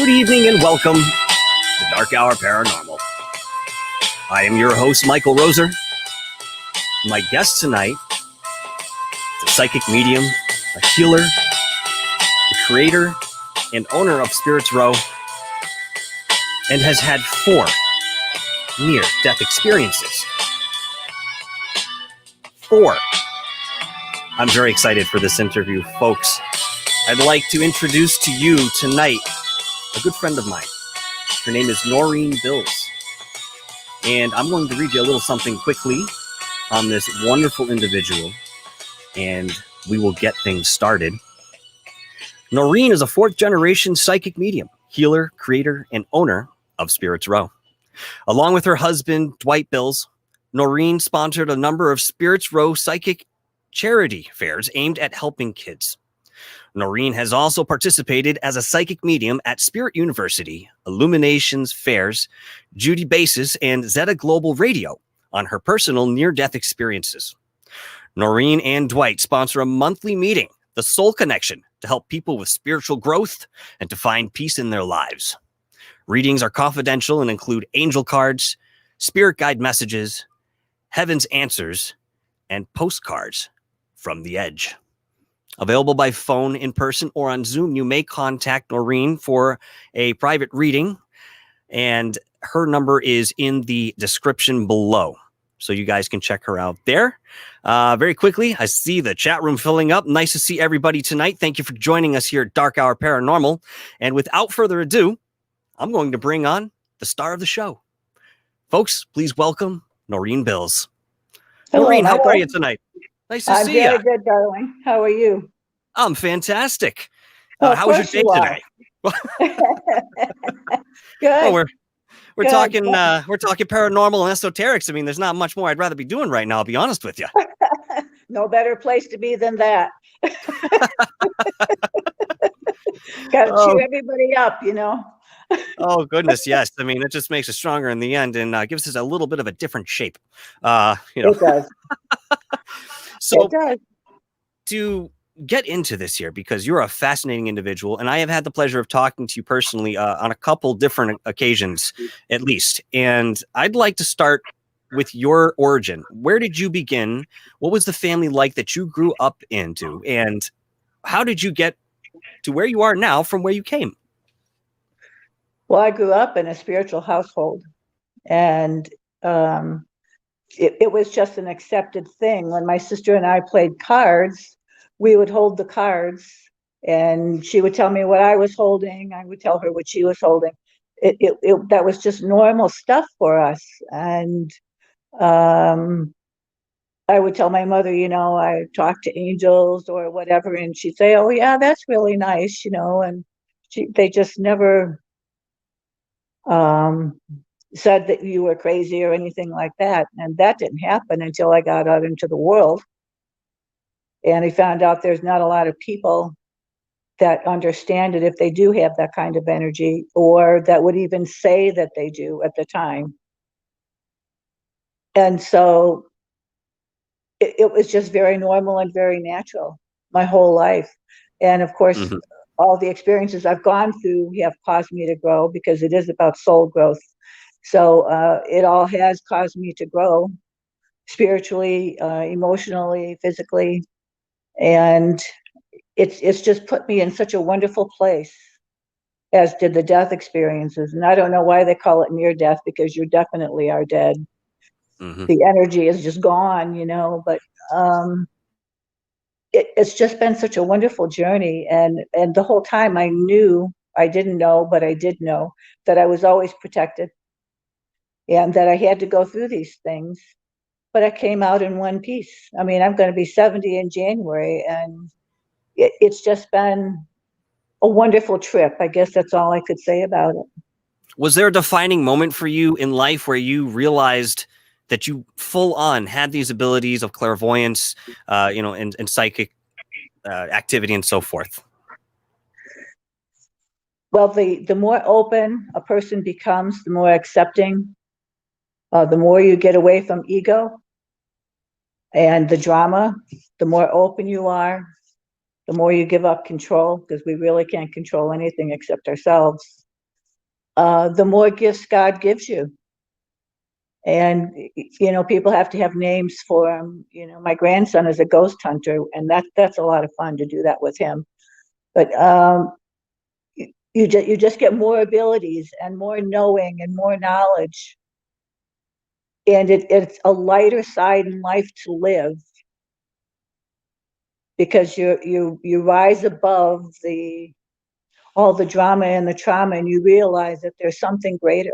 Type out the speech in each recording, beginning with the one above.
Good evening and welcome to DarkHour Paranormal. I am your host, Michael Roser. My guest tonight is a psychic medium, a healer, the creator and owner of Spirits Row, and has had 4 near-death experiences. 4. I'm very excited for this interview, folks. I'd like to introduce to you tonight a good friend of mine. Her name is Noreen Bills. And I'm going to read you a little something quickly on this wonderful individual, and we will get things started. Noreen is a 4th-generation psychic medium, healer, creator, and owner of Spirits Row. Along with her husband, Dwight Bills, Noreen sponsored a number of Spirits Row psychic charity fairs aimed at helping kids. Noreen has also participated as a psychic medium at Spirit University, Illuminations Fairs, Judy Basis, and Zeta Global Radio on her personal near-death experiences. Noreen and Dwight sponsor a monthly meeting, The Soul Connection, to help people with spiritual growth and to find peace in their lives. Readings are confidential and include angel cards, spirit guide messages, heaven's answers, and postcards from the edge. Available by phone, in person, or on Zoom, you may contact Noreen for a private reading, and her number is in the description below, so you guys can check her out there. Very quickly, I see the chat room filling up. Nice to see everybody tonight. Thank you for joining us here at DarkHour Paranormal. And without further ado, I'm going to bring on the star of the show. Folks, please welcome Noreen Bills. Hello, Noreen, Michael. how are you tonight? Nice to see you. I'm very good, darling. How are you? I'm fantastic. Well, how was your day today? Good. Well, we're Good. talking paranormal and esoterics. I mean, there's not much more I'd rather be doing right now, I'll be honest with you. No better place to be than that. Got to cheer everybody up, you know. Oh, goodness, yes. I mean, it just makes us stronger in the end and gives us a little bit of a different shape. It does. So it does. To get into this here, because you're a fascinating individual, and I have had the pleasure of talking to you personally on a couple different occasions, at least. And I'd like to start with your origin. Where did you begin? What was the family like that you grew up into? And how did you get to where you are now from where you came? Well, I grew up in a spiritual household, and it was just an accepted thing. When my sister and I played cards, we would hold the cards, and she would tell me what I was holding. I would tell her what she was holding. That was just normal stuff for us. And I would tell my mother, you know, I talked to angels or whatever, and she'd say, "Oh yeah, that's really nice," you know. And they just never said that you were crazy or anything like that. And that didn't happen until I got out into the world. And I found out there's not a lot of people that understand it if they do have that kind of energy, or that would even say that they do at the time. And so it was just very normal and very natural my whole life. And of course, all the experiences I've gone through have caused me to grow, because it is about soul growth. So it all has caused me to grow spiritually, emotionally, physically. And it's just put me in such a wonderful place, as did the death experiences. And I don't know why they call it near death, because you definitely are dead. The energy is just gone, you know. But it's just been such a wonderful journey. And the whole time I didn't know, but I did know that I was always protected, and that I had to go through these things. But I came out in one piece. I mean, I'm going to be 70 in January, and it's just been a wonderful trip. I guess that's all I could say about it. Was there a defining moment for you in life where you realized that you full on had these abilities of clairvoyance, and psychic activity and so forth? Well, the more open a person becomes, the more accepting, the more you get away from ego and the drama, the more open you are, the more you give up control, because we really can't control anything except ourselves. the more gifts God gives you. And, people have to have names for them. My grandson is a ghost hunter, and that's a lot of fun to do that with him. But you just get more abilities and more knowing and more knowledge. And it's a lighter side in life to live, because you rise above all the drama and the trauma, and you realize that there's something greater,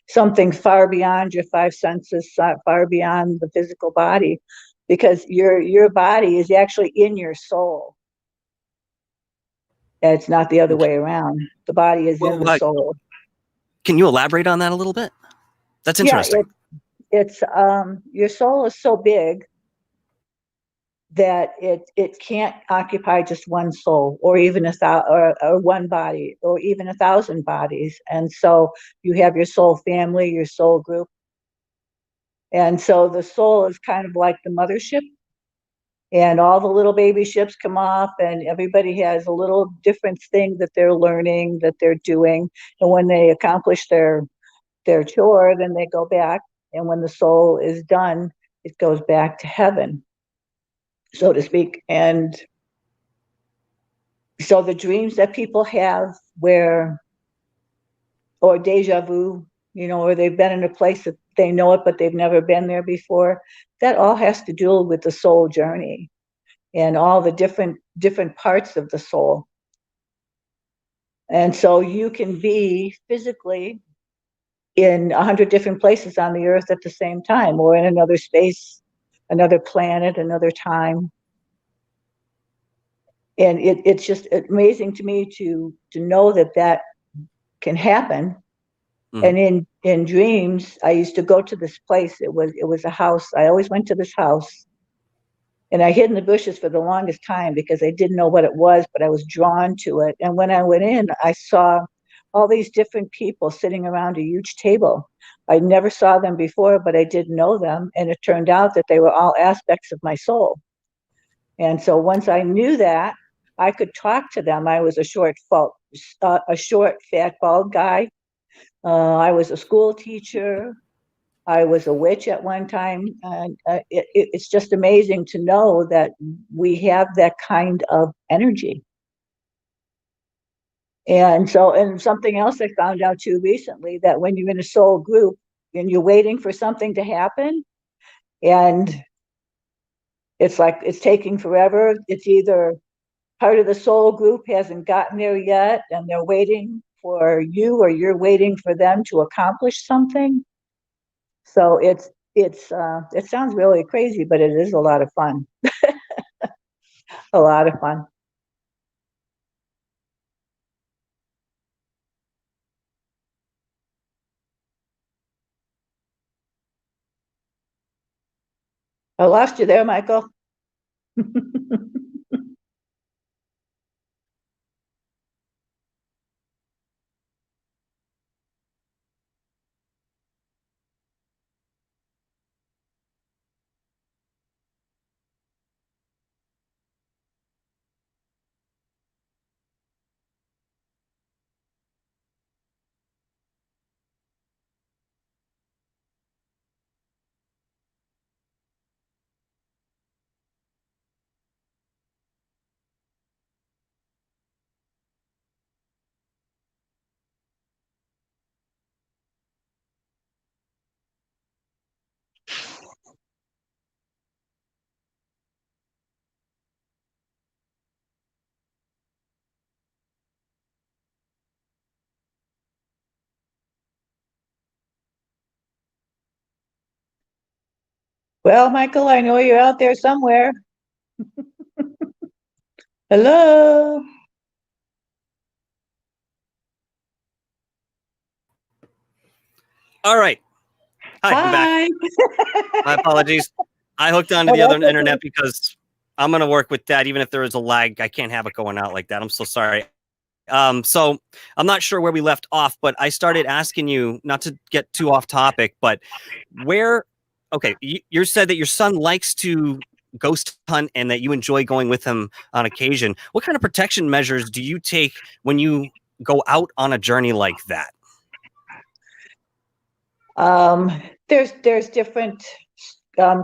something far beyond your five senses, far beyond the physical body, because your body is actually in your soul. And it's not the other way around. The body is in the soul. Can you elaborate on that a little bit? That's interesting. Yeah, it's your soul is so big that it can't occupy just one soul, or even or one body, or even 1,000 bodies. And so you have your soul family, your soul group. And so the soul is kind of like the mothership, and all the little baby ships come off, and everybody has a little different thing that they're learning, that they're doing. And when they accomplish their chore, then they go back. And when the soul is done, it goes back to heaven, so to speak. And so the dreams that people have or deja vu, or they've been in a place that they know it, but they've never been there before, that all has to do with the soul journey and all the different parts of the soul. And so you can be physically in 100 different places on the earth at the same time, or in another space, another planet, another time. And it's just amazing to me to know that can happen. And in dreams, I used to go to this place. It was a house. I always went to this house, and I hid in the bushes for the longest time because I didn't know what it was, but I was drawn to it. And when I went in, I saw all these different people sitting around a huge table. I never saw them before, but I did know them. And it turned out that they were all aspects of my soul. And so once I knew that, I could talk to them. I was a short, fat, bald guy. I was a school teacher. I was a witch at one time. And it's just amazing to know that we have that kind of energy. And something else I found out too recently, that when you're in a soul group and you're waiting for something to happen, and it's like it's taking forever, it's either part of the soul group hasn't gotten there yet and they're waiting for you, or you're waiting for them to accomplish something. So it sounds really crazy, but it is a lot of fun. A lot of fun. I lost you there, Michael. Well, Michael, I know you're out there somewhere. Hello. All right. Hi. I'm back. My apologies. I hooked onto the other internet because I'm going to work with that. Even if there is a lag, I can't have it going out like that. I'm so sorry. So I'm not sure where we left off, but I started asking you, not to get too off topic, but you said that your son likes to ghost hunt and that you enjoy going with him on occasion. What kind of protection measures do you take when you go out on a journey like that? There's different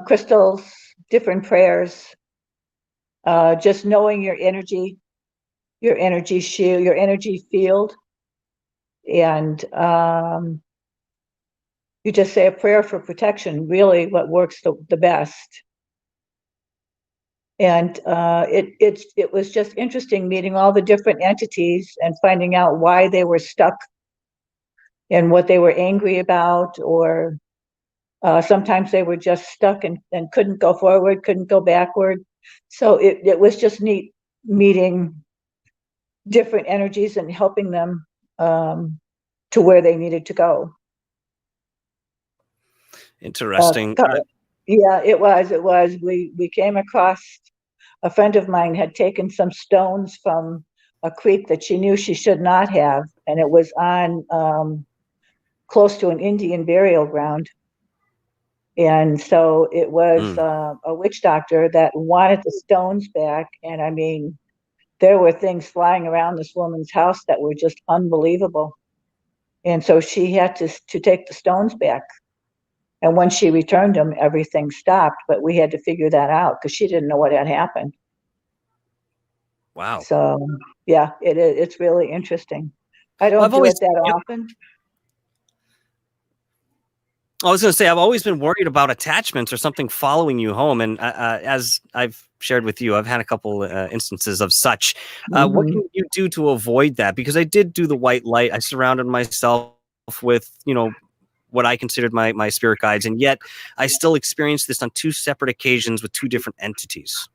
crystals, different prayers, just knowing your energy shield, your energy field. And you just say a prayer for protection, really what works the best. And it was just interesting meeting all the different entities and finding out why they were stuck and what they were angry about, or sometimes they were just stuck and couldn't go forward, couldn't go backward. So it was just neat meeting different energies and helping them to where they needed to go. Interesting. Yeah, it was. We came across, a friend of mine had taken some stones from a creek that she knew she should not have, and it was on close to an Indian burial ground. And so it was a witch doctor that wanted the stones back. And I mean, there were things flying around this woman's house that were just unbelievable. And so she had to take the stones back. And when she returned them, everything stopped. But we had to figure that out because she didn't know what had happened. Wow. So yeah, it's really interesting. I don't do it that often. I was going to say, I've always been worried about attachments or something following you home. And as I've shared with you, I've had a couple instances of such. What can you do to avoid that? Because I did do the white light. I surrounded myself with, what I considered my spirit guides. And yet I still experienced this on 2 separate occasions with 2 different entities.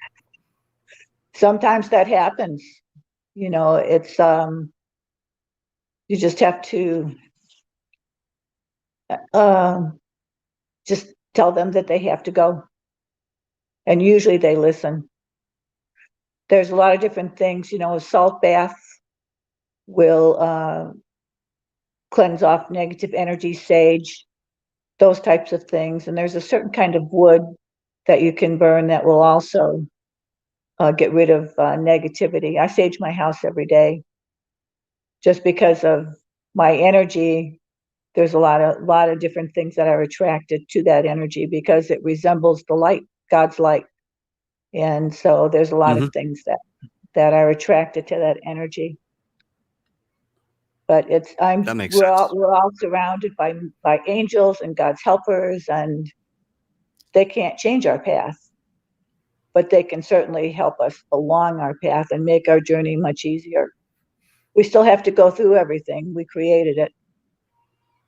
Sometimes that happens. It's, you just have to just tell them that they have to go. And usually they listen. There's a lot of different things, a salt bath will cleanse off negative energy, sage, those types of things. And there's a certain kind of wood that you can burn that will also get rid of negativity. I sage my house every day just because of my energy. There's a lot of different things that are attracted to that energy because it resembles the light, God's light. And so there's a lot of things that are attracted to that energy. But we're all surrounded by angels and God's helpers, and they can't change our path, but they can certainly help us along our path and make our journey much easier. We still have to go through everything. We created it,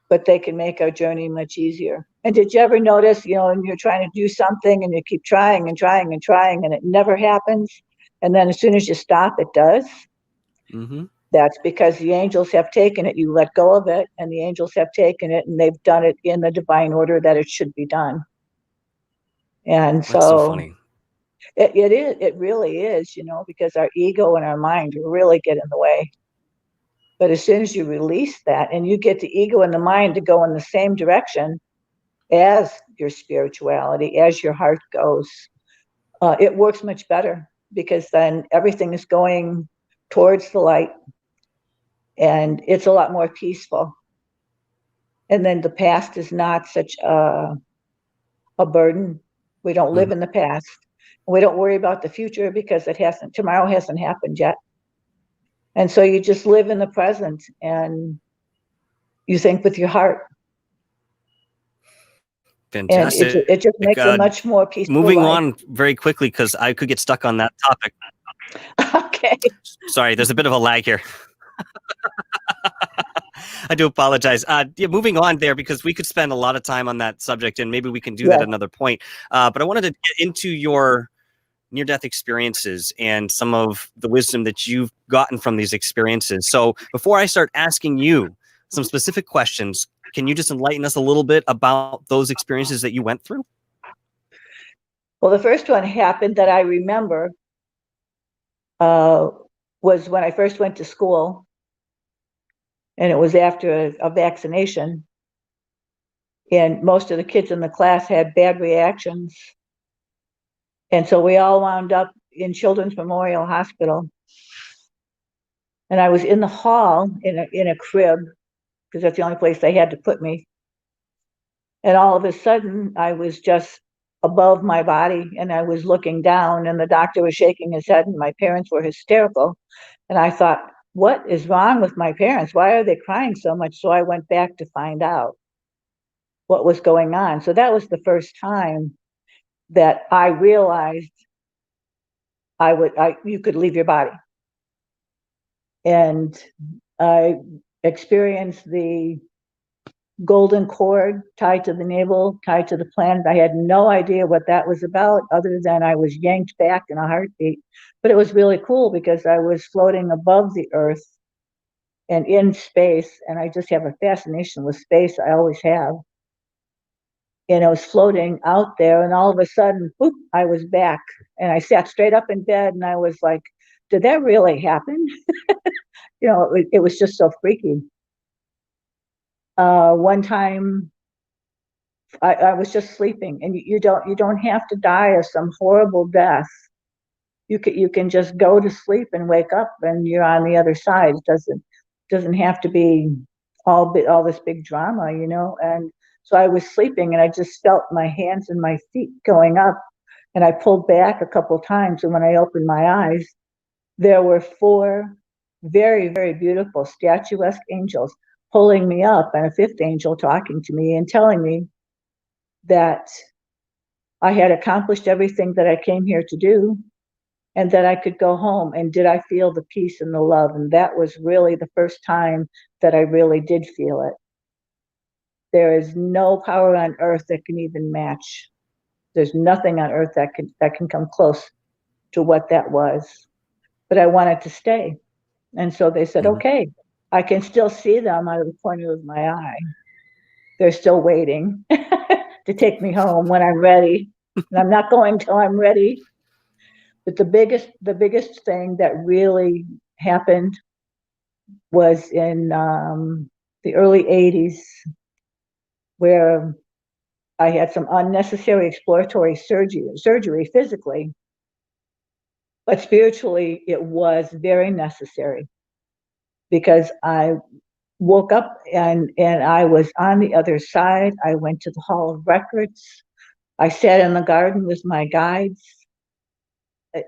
but they can make our journey much easier. And did you ever notice, when you're trying to do something and you keep trying and trying and trying and it never happens, and then as soon as you stop, it does? That's because the angels have taken it. You let go of it, and the angels have taken it, and they've done it in the divine order that it should be done. And That's so funny. It really is, because our ego and our mind really get in the way. But as soon as you release that and you get the ego and the mind to go in the same direction as your spirituality, as your heart goes, it works much better, because then everything is going towards the light and it's a lot more peaceful. And then the past is not such a burden. We don't live in the past. We don't worry about the future because tomorrow hasn't happened yet. And so you just live in the present and you think with your heart. Fantastic. And it just makes a much more peaceful Moving life. on very quickly, because I could get stuck on that topic. Okay. Sorry, there's a bit of a lag here. I do apologize. Moving on there, because we could spend a lot of time on that subject, and maybe we can do that at another point. But I wanted to get into your near-death experiences and some of the wisdom that you've gotten from these experiences. So before I start asking you some specific questions, can you just enlighten us a little bit about those experiences that you went through? Well, the first one happened that I remember was when I first went to school, and it was after a vaccination, and most of the kids in the class had bad reactions. And so we all wound up in Children's Memorial Hospital. And I was in the hall in a crib, because that's the only place they had to put me. And all of a sudden, I was just above my body, and I was looking down, and the doctor was shaking his head, and my parents were hysterical. And I thought, what is wrong with my parents? Why are they crying so much? So I went back to find out what was going on. So that was the first time that I realized you could leave your body. And I experienced the golden cord tied to the navel, tied to the planet. I had no idea what that was about, other than I was yanked back in a heartbeat. But it was really cool because I was floating above the earth and in space, and I just have a fascination with space. I always have. And I was floating out there, and all of a sudden, whoop, I was back. And I sat straight up in bed, and I was like, did that really happen? It was just so freaky. One time, I was just sleeping, and you don't have to die of some horrible death. You can just go to sleep and wake up, and you're on the other side. It doesn't have to be all this big drama, And so I was sleeping, and I just felt my hands and my feet going up, and I pulled back a couple of times, and when I opened my eyes, there were 4 very, very beautiful statuesque angels pulling me up, and a 5th angel talking to me and telling me that I had accomplished everything that I came here to do, and that I could go home. And did I feel the peace and the love? And that was really the first time that I really did feel it. There is no power on earth that can even match. There's nothing on earth that can come close to what that was. But I wanted to stay. And so they said, okay, I can still see them out of the corner of my eye. They're still waiting to take me home when I'm ready. And I'm not going till I'm ready. But the biggest thing that really happened was in the early 80s, where I had some unnecessary exploratory surgery physically, but spiritually it was very necessary, because I woke up and I was on the other side. I went to the Hall of Records. I sat in the garden with my guides.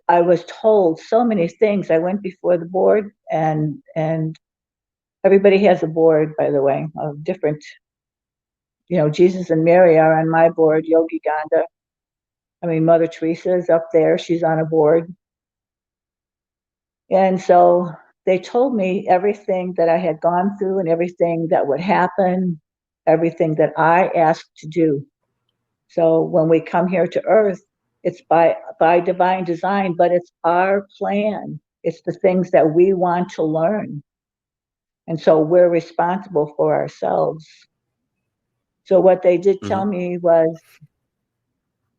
I was told so many things. I went before the board, and everybody has a board, by the way, of different, Jesus and Mary are on my board, Yogi Gandha. Mother Teresa is up there. She's on a board. And so they told me everything that I had gone through and everything that would happen, everything that I asked to do. So when we come here to Earth, it's by divine design, but it's our plan. It's the things that we want to learn. And so we're responsible for ourselves. So what they did tell me was,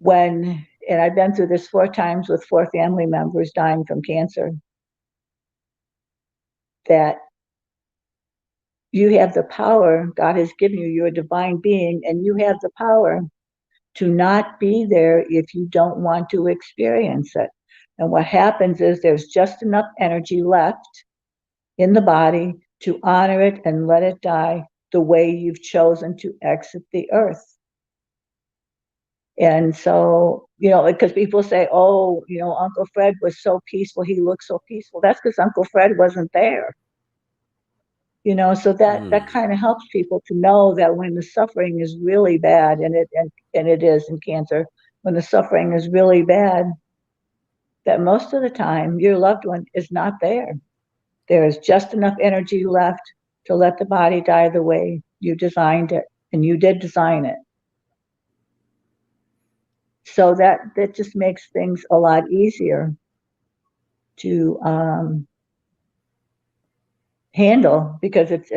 and I've been through this 4 times with 4 family members dying from cancer, that you have the power. God has given you, you're a divine being, and you have the power to not be there if you don't want to experience it. And what happens is there's just enough energy left in the body to honor it and let it die the way you've chosen to exit the earth. And so, because people say, oh, Uncle Fred was so peaceful, he looked so peaceful. That's because Uncle Fred wasn't there. So that kind of helps people to know that when the suffering is really bad, and it is in cancer, when the suffering is really bad, that most of the time your loved one is not there. There is just enough energy left to let the body die the way you designed it, and you did design it. So that just makes things a lot easier to handle, because it's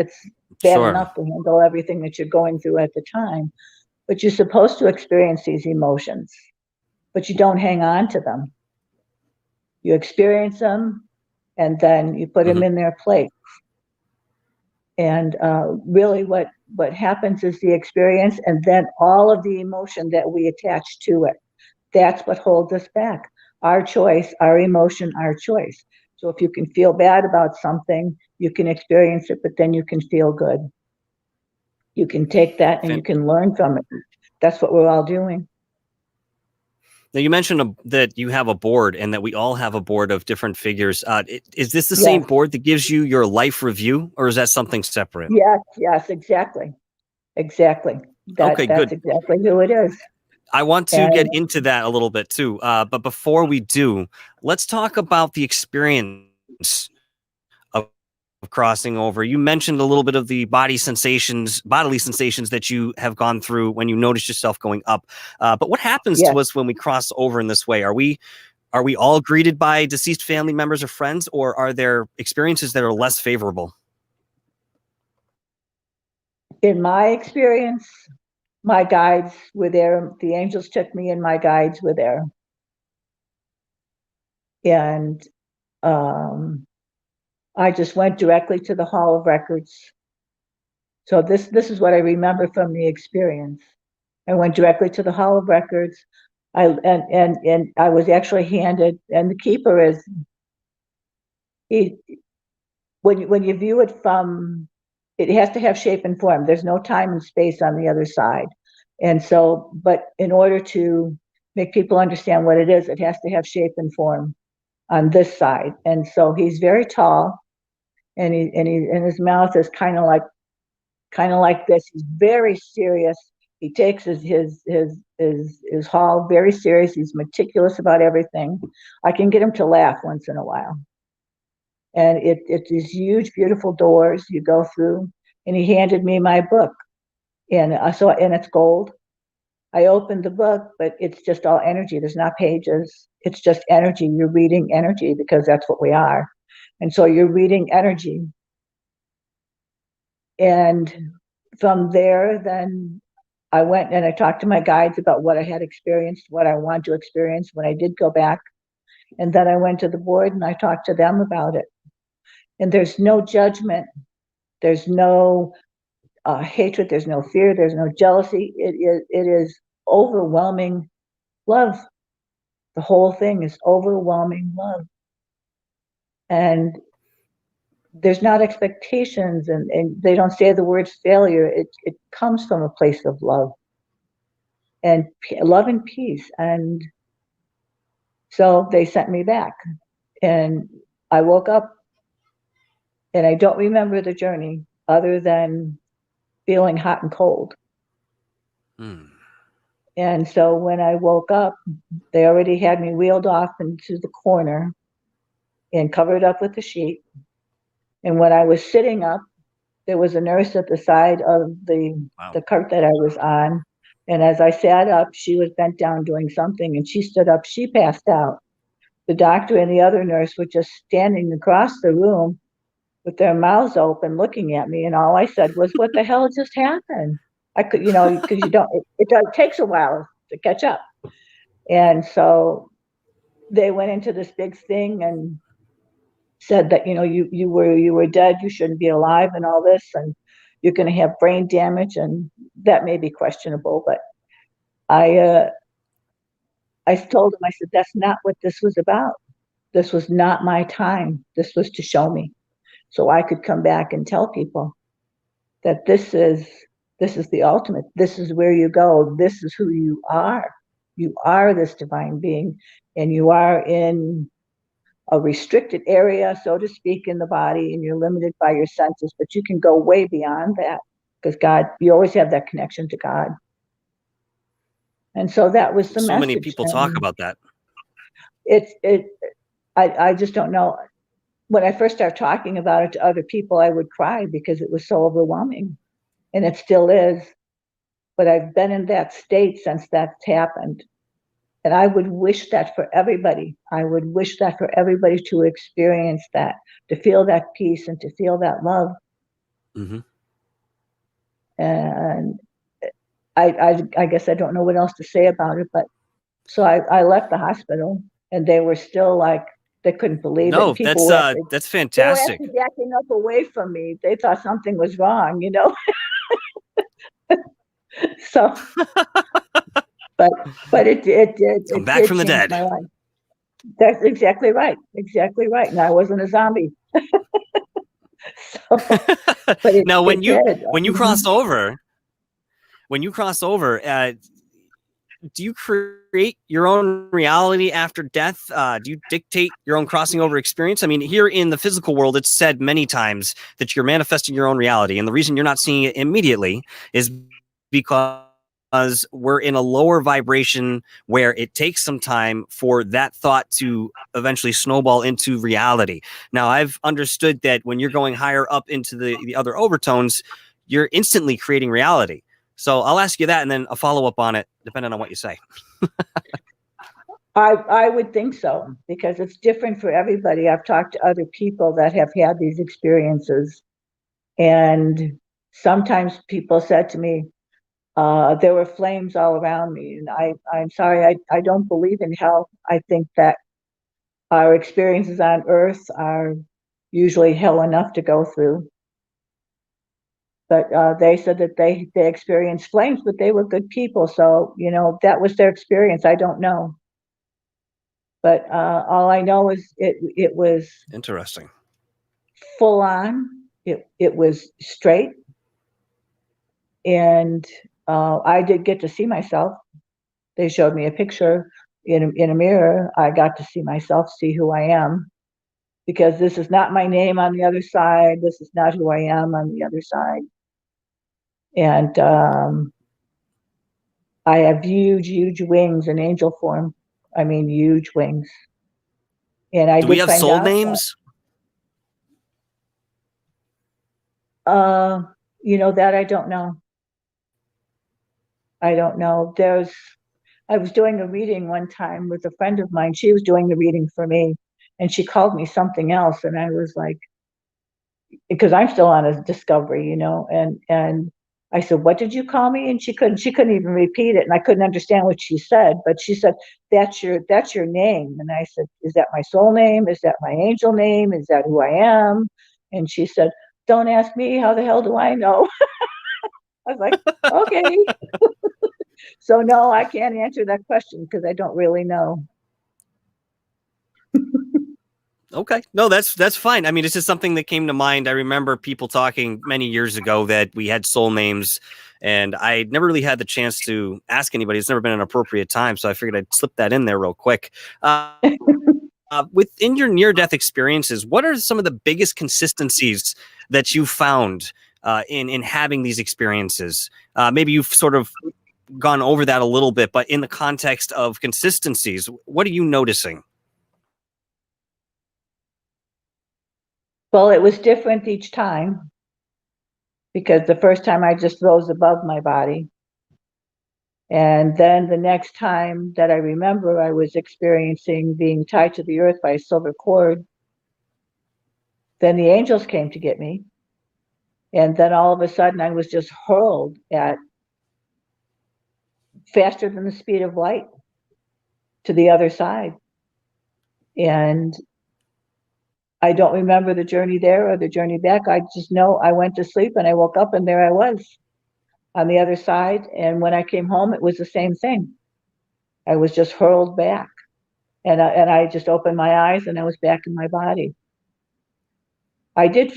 bad enough to handle everything that you're going through at the time. But you're supposed to experience these emotions, but you don't hang on to them. You experience them, and then you put them in their place. And really what happens is the experience, and then all of the emotion that we attach to it. That's what holds us back. Our choice, our emotion, our choice. So if you can feel bad about something, you can experience it, but then you can feel good. You can take that and you can learn from it. That's what we're all doing. Now, you mentioned that you have a board and that we all have a board of different figures. Is this the same board that gives you your life review, or is that something separate? Yes, exactly. Exactly. Okay, that's good. exactly who it is. I want to get into that a little bit too. But before we do, let's talk about the experience of crossing over. You mentioned a little bit of the bodily sensations that you have gone through when you notice yourself going up. But what happens to us when we cross over in this way? Are we all greeted by deceased family members or friends, or are there experiences that are less favorable? In my experience, my guides were there. The angels took me and my guides were there. And I just went directly to the Hall of Records. So this is what I remember from the experience. I went directly to the Hall of Records. And I was actually handed, and the keeper is when you view it from, it has to have shape and form. There's no time and space on the other side. And so, but in order to make people understand what it is, it has to have shape and form on this side. And so he's very tall, and his mouth is kind of like this. He's very serious. He takes his hall very serious. He's meticulous about everything. I can get him to laugh once in a while. And it's these huge, beautiful doors you go through. And he handed me my book, and it's gold. I opened the book, but it's just all energy. There's not pages. It's just energy. You're reading energy because that's what we are. And so you're reading energy. And from there, then I went and I talked to my guides about what I had experienced, what I wanted to experience when I did go back. And then I went to the board and I talked to them about it. And there's no judgment. There's no hatred. There's no fear. There's no jealousy. It is overwhelming love. The whole thing is overwhelming love. And there's not expectations, and they don't say the word failure. It comes from a place of love and love and peace. And so they sent me back, and I woke up, and I don't remember the journey other than feeling hot and cold. And so when I woke up, they already had me wheeled off into the corner and covered up with a sheet. And when I was sitting up, there was a nurse at the side of the cart that I was on. And as I sat up, she was bent down doing something, and she stood up, she passed out. The doctor and the other nurse were just standing across the room with their mouths open looking at me. And all I said was, what the hell just happened? I could, because it takes a while to catch up. And so they went into this big thing and said that, you were dead, you shouldn't be alive and all this, and you're going to have brain damage, and that may be questionable. But I told him, I said, that's not what this was about. This was not my time. This was to show me so I could come back and tell people that this is the ultimate. This is where you go. This is who you are. You are this divine being, and you are in a restricted area, so to speak, in the body, and you're limited by your senses, but you can go way beyond that, because God, you always have that connection to God. And so that was the message. So many people talk about that. I just don't know. When I first started talking about it to other people, I would cry because it was so overwhelming, and it still is. But I've been in that state since that's happened. And I would wish that for everybody. I would wish that for everybody to experience that, to feel that peace and to feel that love. Mm-hmm. And I guess I don't know what else to say about it. But so I left the hospital, and they were still like, they couldn't believe it. People that's fantastic. They were actually backing up away from me. They thought something was wrong, So, but it did. Come back from the dead. My life. That's exactly right. Exactly right. And I wasn't a zombie. So, but Now, it did. when you cross over, do you create your own reality after death? Do you dictate your own crossing over experience? I mean, here in the physical world, it's said many times that you're manifesting your own reality. And the reason you're not seeing it immediately is because we're in a lower vibration where it takes some time for that thought to eventually snowball into reality. Now, I've understood that when you're going higher up into the other overtones, you're instantly creating reality. So I'll ask you that and then a follow-up on it, depending on what you say. I would think so, because it's different for everybody. I've talked to other people that have had these experiences, and sometimes people said to me, there were flames all around me. And I'm sorry, I don't believe in hell. I think that our experiences on earth are usually hell enough to go through. But they said that they experienced flames, but they were good people. So, that was their experience. I don't know. But all I know is it was Interesting. full on. It was straight. And I did get to see myself. They showed me a picture in a mirror. I got to see myself, see who I am, because this is not my name on the other side. This is not who I am on the other side. And I have huge, huge wings in angel form. I mean, huge wings. And I Do we did have find soul out names? that, that I don't know. I don't know. I was doing a reading one time with a friend of mine. She was doing the reading for me, and she called me something else. And I was like, because I'm still on a discovery, and I said, "What did you call me?" And she couldn't even repeat it, and I couldn't understand what she said. But she said, "That's your name." And I said, "Is that my soul name? Is that my angel name? Is that who I am?" And she said, "Don't ask me. How the hell do I know?" I was like, "Okay." So no, I can't answer that question because I don't really know. Okay. No, that's fine. I mean, it's just something that came to mind. I remember people talking many years ago that we had soul names, and I never really had the chance to ask anybody. It's never been an appropriate time, so I figured I'd slip that in there real quick. Within your near-death experiences, what are some of the biggest consistencies that you found in having these experiences? Maybe you've sort of gone over that a little bit, but in the context of consistencies, what are you noticing? Well, it was different each time, because the first time I just rose above my body. And then the next time that I remember, I was experiencing being tied to the earth by a silver cord. Then the angels came to get me. And then all of a sudden, I was just hurled at faster than the speed of light to the other side. And I don't remember the journey there or the journey back. I just know I went to sleep and I woke up and there I was on the other side. And when I came home, it was the same thing. I was just hurled back. And I just opened my eyes and I was back in my body. I did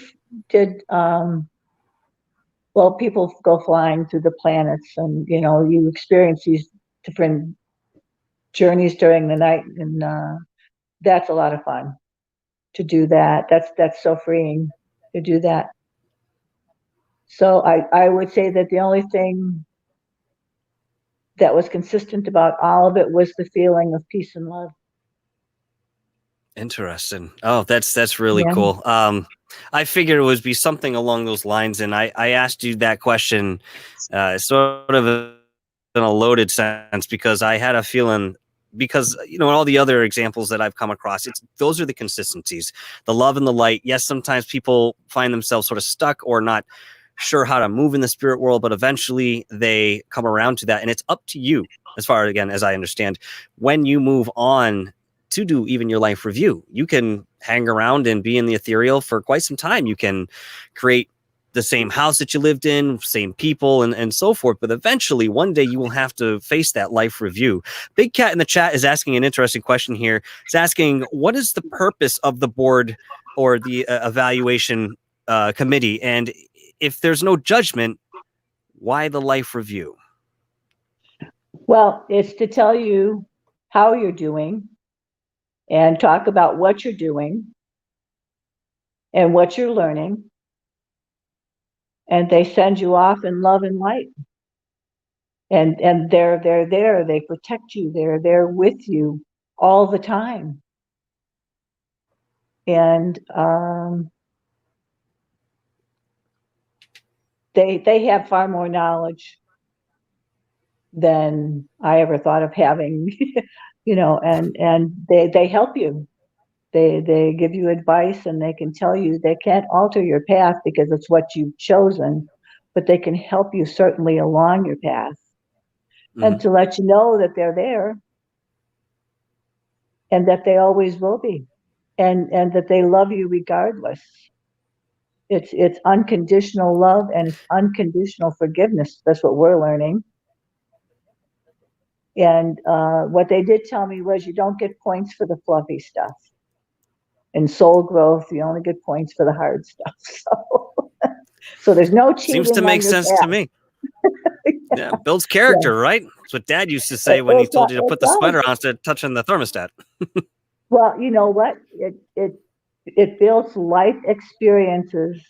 well, people go flying through the planets, and you experience these different journeys during the night, and that's a lot of fun to do that. That's so freeing to do that. So I would say that the only thing that was consistent about all of it was the feeling of peace and love. Interesting. Oh, that's really Yeah. cool. I figured it would be something along those lines, and I asked you that question sort of in a loaded sense because I had a feeling, because all the other examples that I've come across, those are the consistencies, the love and the light. Yes, sometimes people find themselves sort of stuck or not sure how to move in the spirit world, but eventually they come around to that, and it's up to you, as far again as I understand, when you move on to do even your life review. You can hang around and be in the ethereal for quite some time. You can create the same house that you lived in, same people, and so forth. But eventually, one day, you will have to face that life review. Big Cat in the chat is asking an interesting question here. It's asking, what is the purpose of the board or the evaluation committee? And if there's no judgment, why the life review? Well, it's to tell you how you're doing and talk about what you're doing and what you're learning. And they send you off in love and light. And they're there. They protect you. They're there with you all the time. And they have far more knowledge than I ever thought of having, and they help you. They give you advice, and they can tell you they can't alter your path because it's what you've chosen, but they can help you certainly along your path. Mm-hmm. And to let you know that they're there and that they always will be, and that they love you regardless. It's unconditional love and it's unconditional forgiveness. That's what we're learning. And what they did tell me was you don't get points for the fluffy stuff. In soul growth, you only get points for the hard stuff. So there's no cheating. Seems to make sense to me. Yeah, builds character, right? That's what Dad used to say when he told you to put the sweater on instead of touching the thermostat. Well, you know what? It builds life experiences.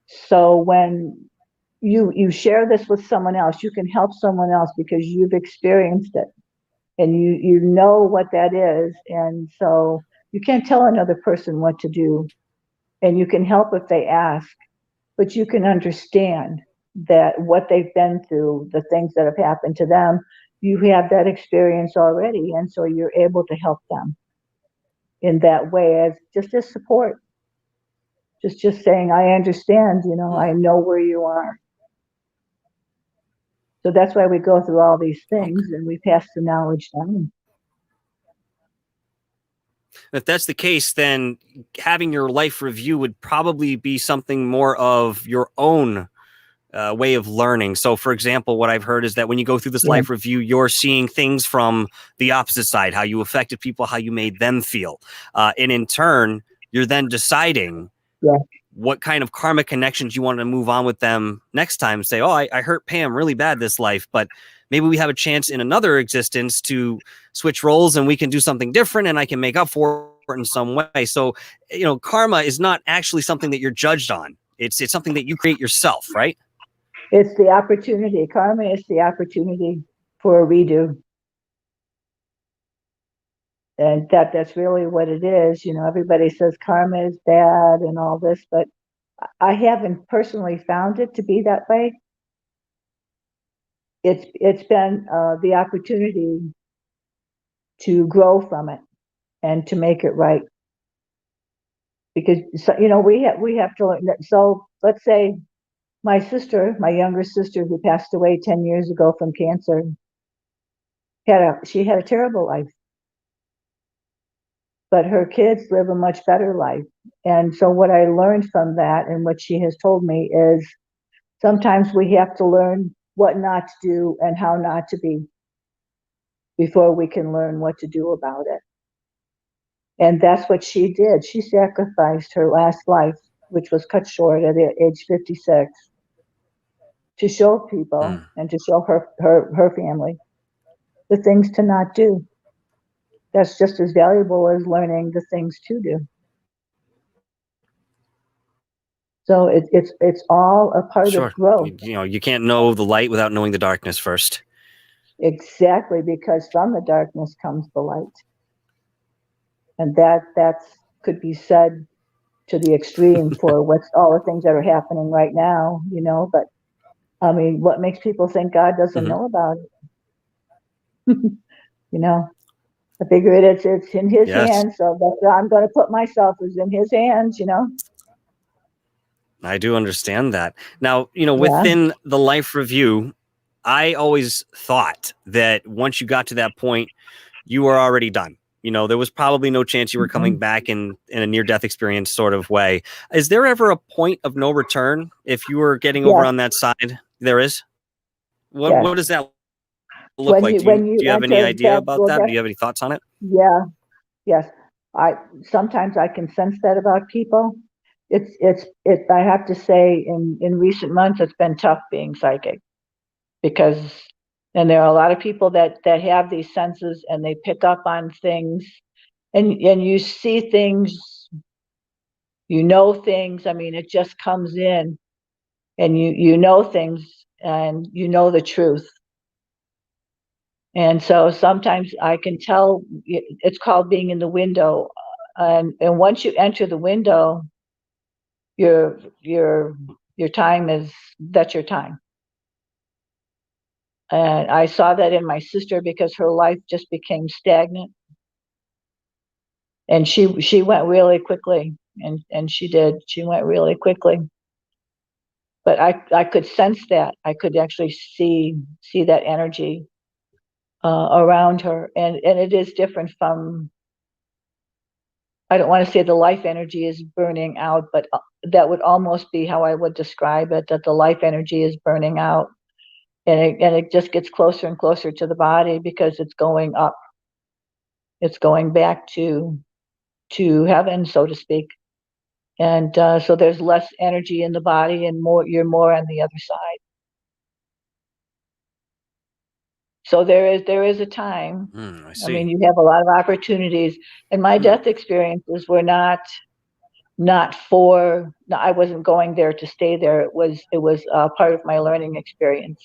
So when you share this with someone else, you can help someone else because you've experienced it and you know what that is. And so you can't tell another person what to do, and you can help if they ask, but you can understand that what they've been through, the things that have happened to them, you have that experience already. And so you're able to help them in that way as support. Just saying, I understand, I know where you are. So that's why we go through all these things and we pass the knowledge down. If that's the case, then having your life review would probably be something more of your own way of learning. So, for example, what I've heard is that when you go through this life review, you're seeing things from the opposite side, how you affected people, how you made them feel. And in turn, you're then deciding what kind of karmic connections you want to move on with them next time. Say, oh, I hurt Pam really bad this life, but maybe we have a chance in another existence to switch roles and we can do something different and I can make up for it in some way. So, karma is not actually something that you're judged on. It's something that you create yourself, right? It's the opportunity. Karma is the opportunity for a redo. And that's really what it is. Everybody says karma is bad and all this, but I haven't personally found it to be that way. It's been the opportunity to grow from it and to make it right. Because we have to learn. So let's say my younger sister, who passed away 10 years ago from cancer, she had a terrible life. But her kids live a much better life. And so what I learned from that and what she has told me is sometimes we have to learn what not to do and how not to be before we can learn what to do about it. And that's what she did. She sacrificed her last life, which was cut short at age 56, to show people and to show her family the things to not do. That's just as valuable as learning the things to do. So it's all a part of growth. You can't know the light without knowing the darkness first. Exactly, because from the darkness comes the light. And that's could be said to the extreme for what's all the things that are happening right now, but I mean, what makes people think God doesn't know about it? I figure it's in his hands, so that's where I'm going to put myself, is in his hands, I do understand that. Now, within the life review, I always thought that once you got to that point, you were already done. There was probably no chance you were coming back in a near-death experience sort of way. Is there ever a point of no return if you were getting over on that side? There is? What does that look like? Do you have any idea about that? Do you have any thoughts on it? Yeah, yes. Sometimes I can sense that about people. I have to say in recent months, it's been tough being psychic because, and there are a lot of people that have these senses and they pick up on things and you see things, things. I mean, it just comes in and you know things and you know the truth. And so sometimes I can tell, it's called being in the window. And once you enter the window, your time that's your time. And I saw that in my sister because her life just became stagnant. And she went really quickly, and she went really quickly. But I could sense that. I could actually see that energy around her. And it is different from, I don't want to say the life energy is burning out, but that would almost be how I would describe it, that the life energy is burning out. And it just gets closer and closer to the body because it's going up. It's going back to heaven, so to speak. And so there's less energy in the body and you're more on the other side. So there is a time. I see. I mean, you have a lot of opportunities. And my death experiences were not for, I wasn't going there to stay there. It was part of my learning experience.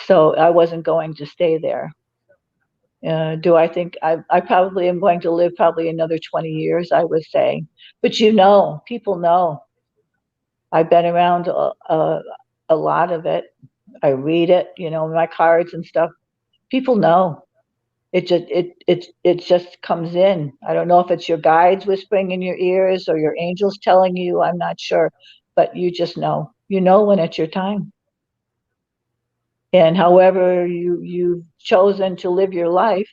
So I wasn't going to stay there. Do I think I probably am going to live probably another 20 years, I would say. But people know. I've been around a lot of it. I read it, my cards and stuff. People know. It just comes in. I don't know if it's your guides whispering in your ears or your angels telling you. I'm not sure, but you just know. You know when it's your time. And however you've chosen to live your life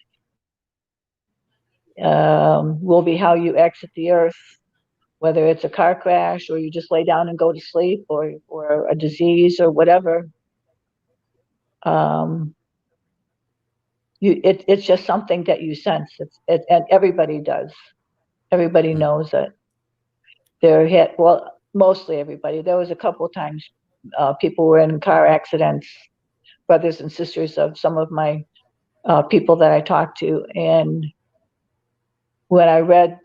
will be how you exit the earth, whether it's a car crash or you just lay down and go to sleep or a disease or whatever. It's just something that you sense. And everybody does. Everybody knows it. Mostly everybody. There was a couple of times people were in car accidents, brothers and sisters of some of my people that I talked to, and when I read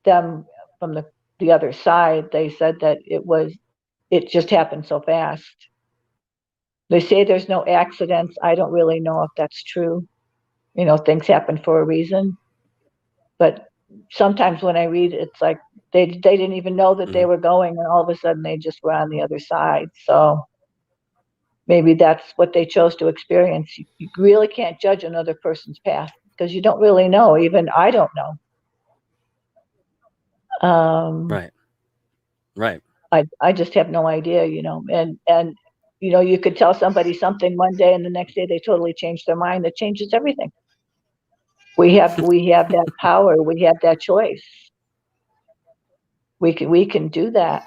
them from the other side, they said that it just happened so fast. They say there's no accidents. I don't really know if that's true. Things happen for a reason. But sometimes when I read, it's like they didn't even know that they were going, and all of a sudden they just were on the other side. So maybe that's what they chose to experience. You really can't judge another person's path because you don't really know. Even I don't know. Right. I just have no idea, and you could tell somebody something one day and the next day they totally change their mind. That changes everything. We have that power. We have that choice. We can do that.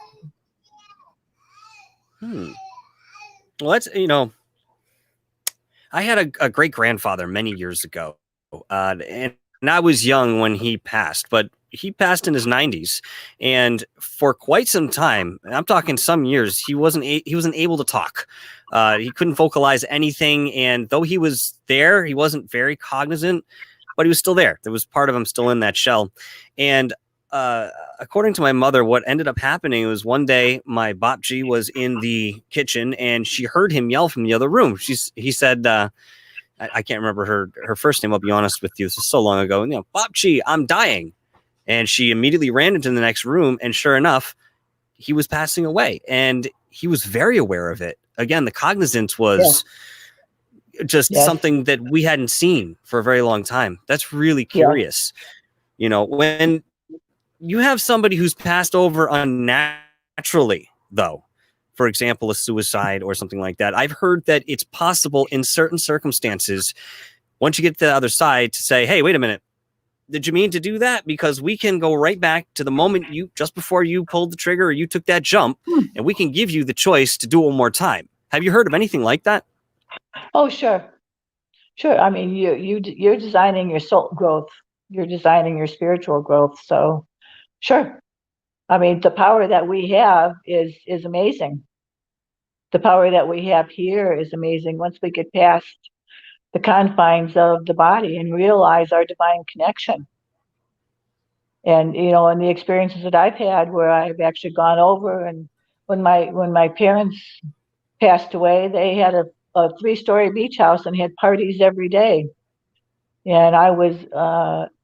Well, that's, I had a great grandfather many years ago, and I was young when he passed, but he passed in his 90s, and for quite some time, I'm talking some years, he wasn't able to talk. He couldn't vocalize anything, and though he was there, he wasn't very cognizant, but he was still there. There was part of him still in that shell. And according to my mother, what ended up happening was one day my Bopji was in the kitchen and she heard him yell from the other room. He said, I can't remember her first name, I'll be honest with you. This is so long ago. Bopji, I'm dying. And she immediately ran into the next room, and sure enough, he was passing away. And he was very aware of it. Again, the cognizance was just something that we hadn't seen for a very long time. That's really curious. When you have somebody who's passed over unnaturally, though, for example, a suicide or something like that, I've heard that it's possible in certain circumstances once you get to the other side, to say, hey, wait a minute, did you mean to do that? Because we can go right back to the moment just before you pulled the trigger or you took that jump, and we can give you the choice to do it one more time. Have you heard of anything like that? Oh, sure. I mean, you're designing your soul growth. You're designing your spiritual growth. So sure. I mean, the power that we have is amazing. The power that we have here is amazing. Once we get past the confines of the body and realize our divine connection. And, and the experiences that I've had where I've actually gone over, and when my parents passed away, they had a 3-story beach house and had parties every day. And I was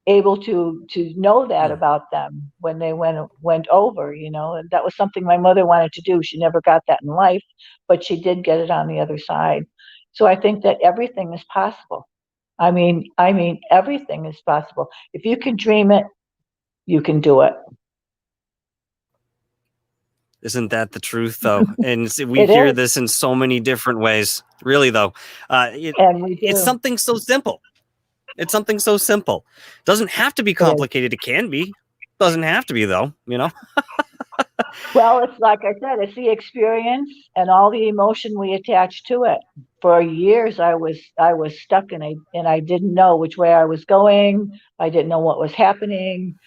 able to know that about them when they went over, and that was something my mother wanted to do. She never got that in life, but she did get it on the other side. So I think that everything is possible. I mean, everything is possible. If you can dream it, you can do it. Isn't that the truth, though? And we hear this in so many different ways. Really, though, it's something so simple. It's something so simple. Doesn't have to be complicated. It can be. Doesn't have to be, though. Well, it's like I said, it's the experience and all the emotion we attach to it. For years, I was stuck, and I didn't know which way I was going. I didn't know what was happening.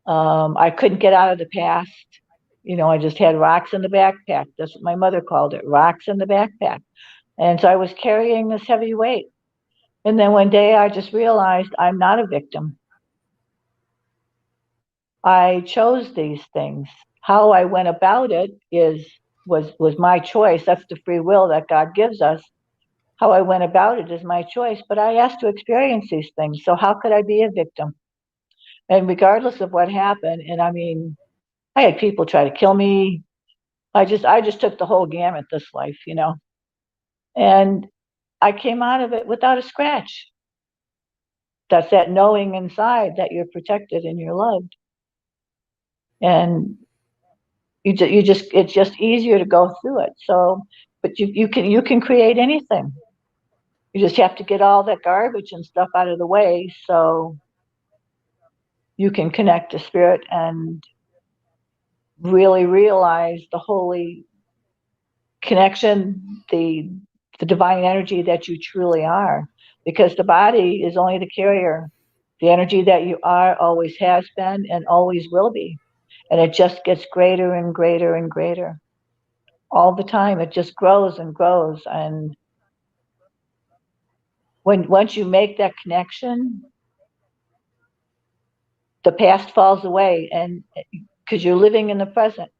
I couldn't get out of the past. I just had rocks in the backpack. That's what my mother called it, rocks in the backpack. And so I was carrying this heavy weight. And then one day I just realized I'm not a victim. I chose these things. How I went about it was my choice. That's the free will that God gives us. How I went about it is my choice, but I asked to experience these things. So how could I be a victim? And regardless of what happened, and I mean, I had people try to kill me. I just took the whole gamut this life, and I came out of it without a scratch. That's that knowing inside that you're protected and you're loved. And it's just easier to go through it. So, but you can create anything. You just have to get all that garbage and stuff out of the way so you can connect to spirit and really realize the holy connection, the divine energy that you truly are. Because the body is only the carrier. The energy that you are always has been and always will be. And it just gets greater and greater and greater. All the time, it just grows and grows. And once you make that connection, the past falls away, and because you're living in the present.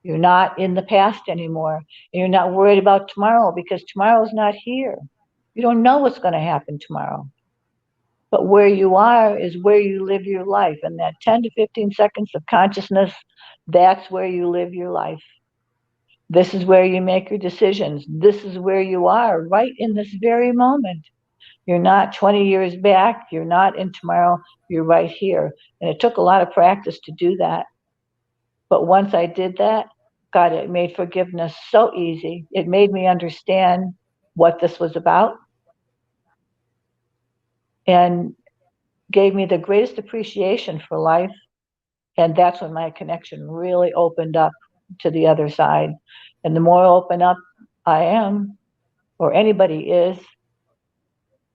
You're not in the past anymore. And you're not worried about tomorrow, because tomorrow's not here. You don't know what's going to happen tomorrow. But where you are is where you live your life. And that 10 to 15 seconds of consciousness, that's where you live your life. This is where you make your decisions. This is where you are right in this very moment. You're not 20 years back. You're not in tomorrow. You're right here. And it took a lot of practice to do that. But once I did that, God, it made forgiveness so easy. It made me understand what this was about and gave me the greatest appreciation for life. And that's when my connection really opened up to the other side. And the more open up I am, or anybody is,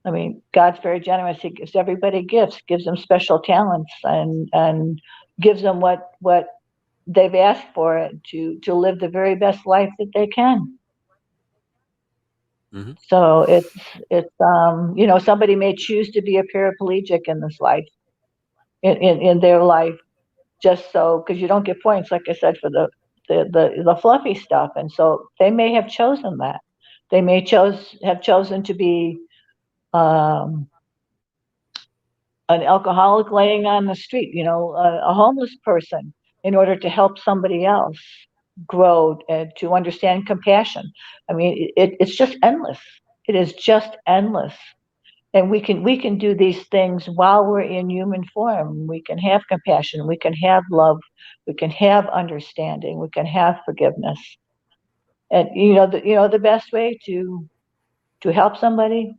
I mean, God's very generous. He gives everybody gifts, gives them special talents, and gives them what they've asked for it to live the very best life that they can. Mm-hmm. So it's somebody may choose to be a paraplegic in this life, in their life, just so, because you don't get points, like I said, for the fluffy stuff. And so they may have chosen that. They may have chosen to be an alcoholic laying on the street, a homeless person, in order to help somebody else grow and to understand compassion. I mean, it's just endless. It is just endless. And we can do these things while we're in human form. We can have compassion. We can have love. We can have understanding. We can have forgiveness. And the best way to help somebody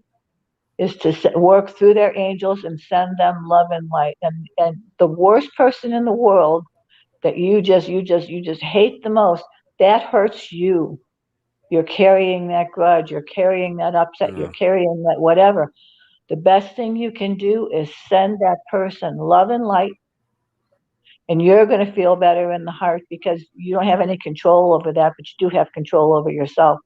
is to work through their angels and send them love and light. And the worst person in the world that you just hate the most, that hurts you. You're carrying that grudge, you're carrying that upset, you're carrying that whatever. The best thing you can do is send that person love and light, and you're going to feel better in the heart because you don't have any control over that, but you do have control over yourself.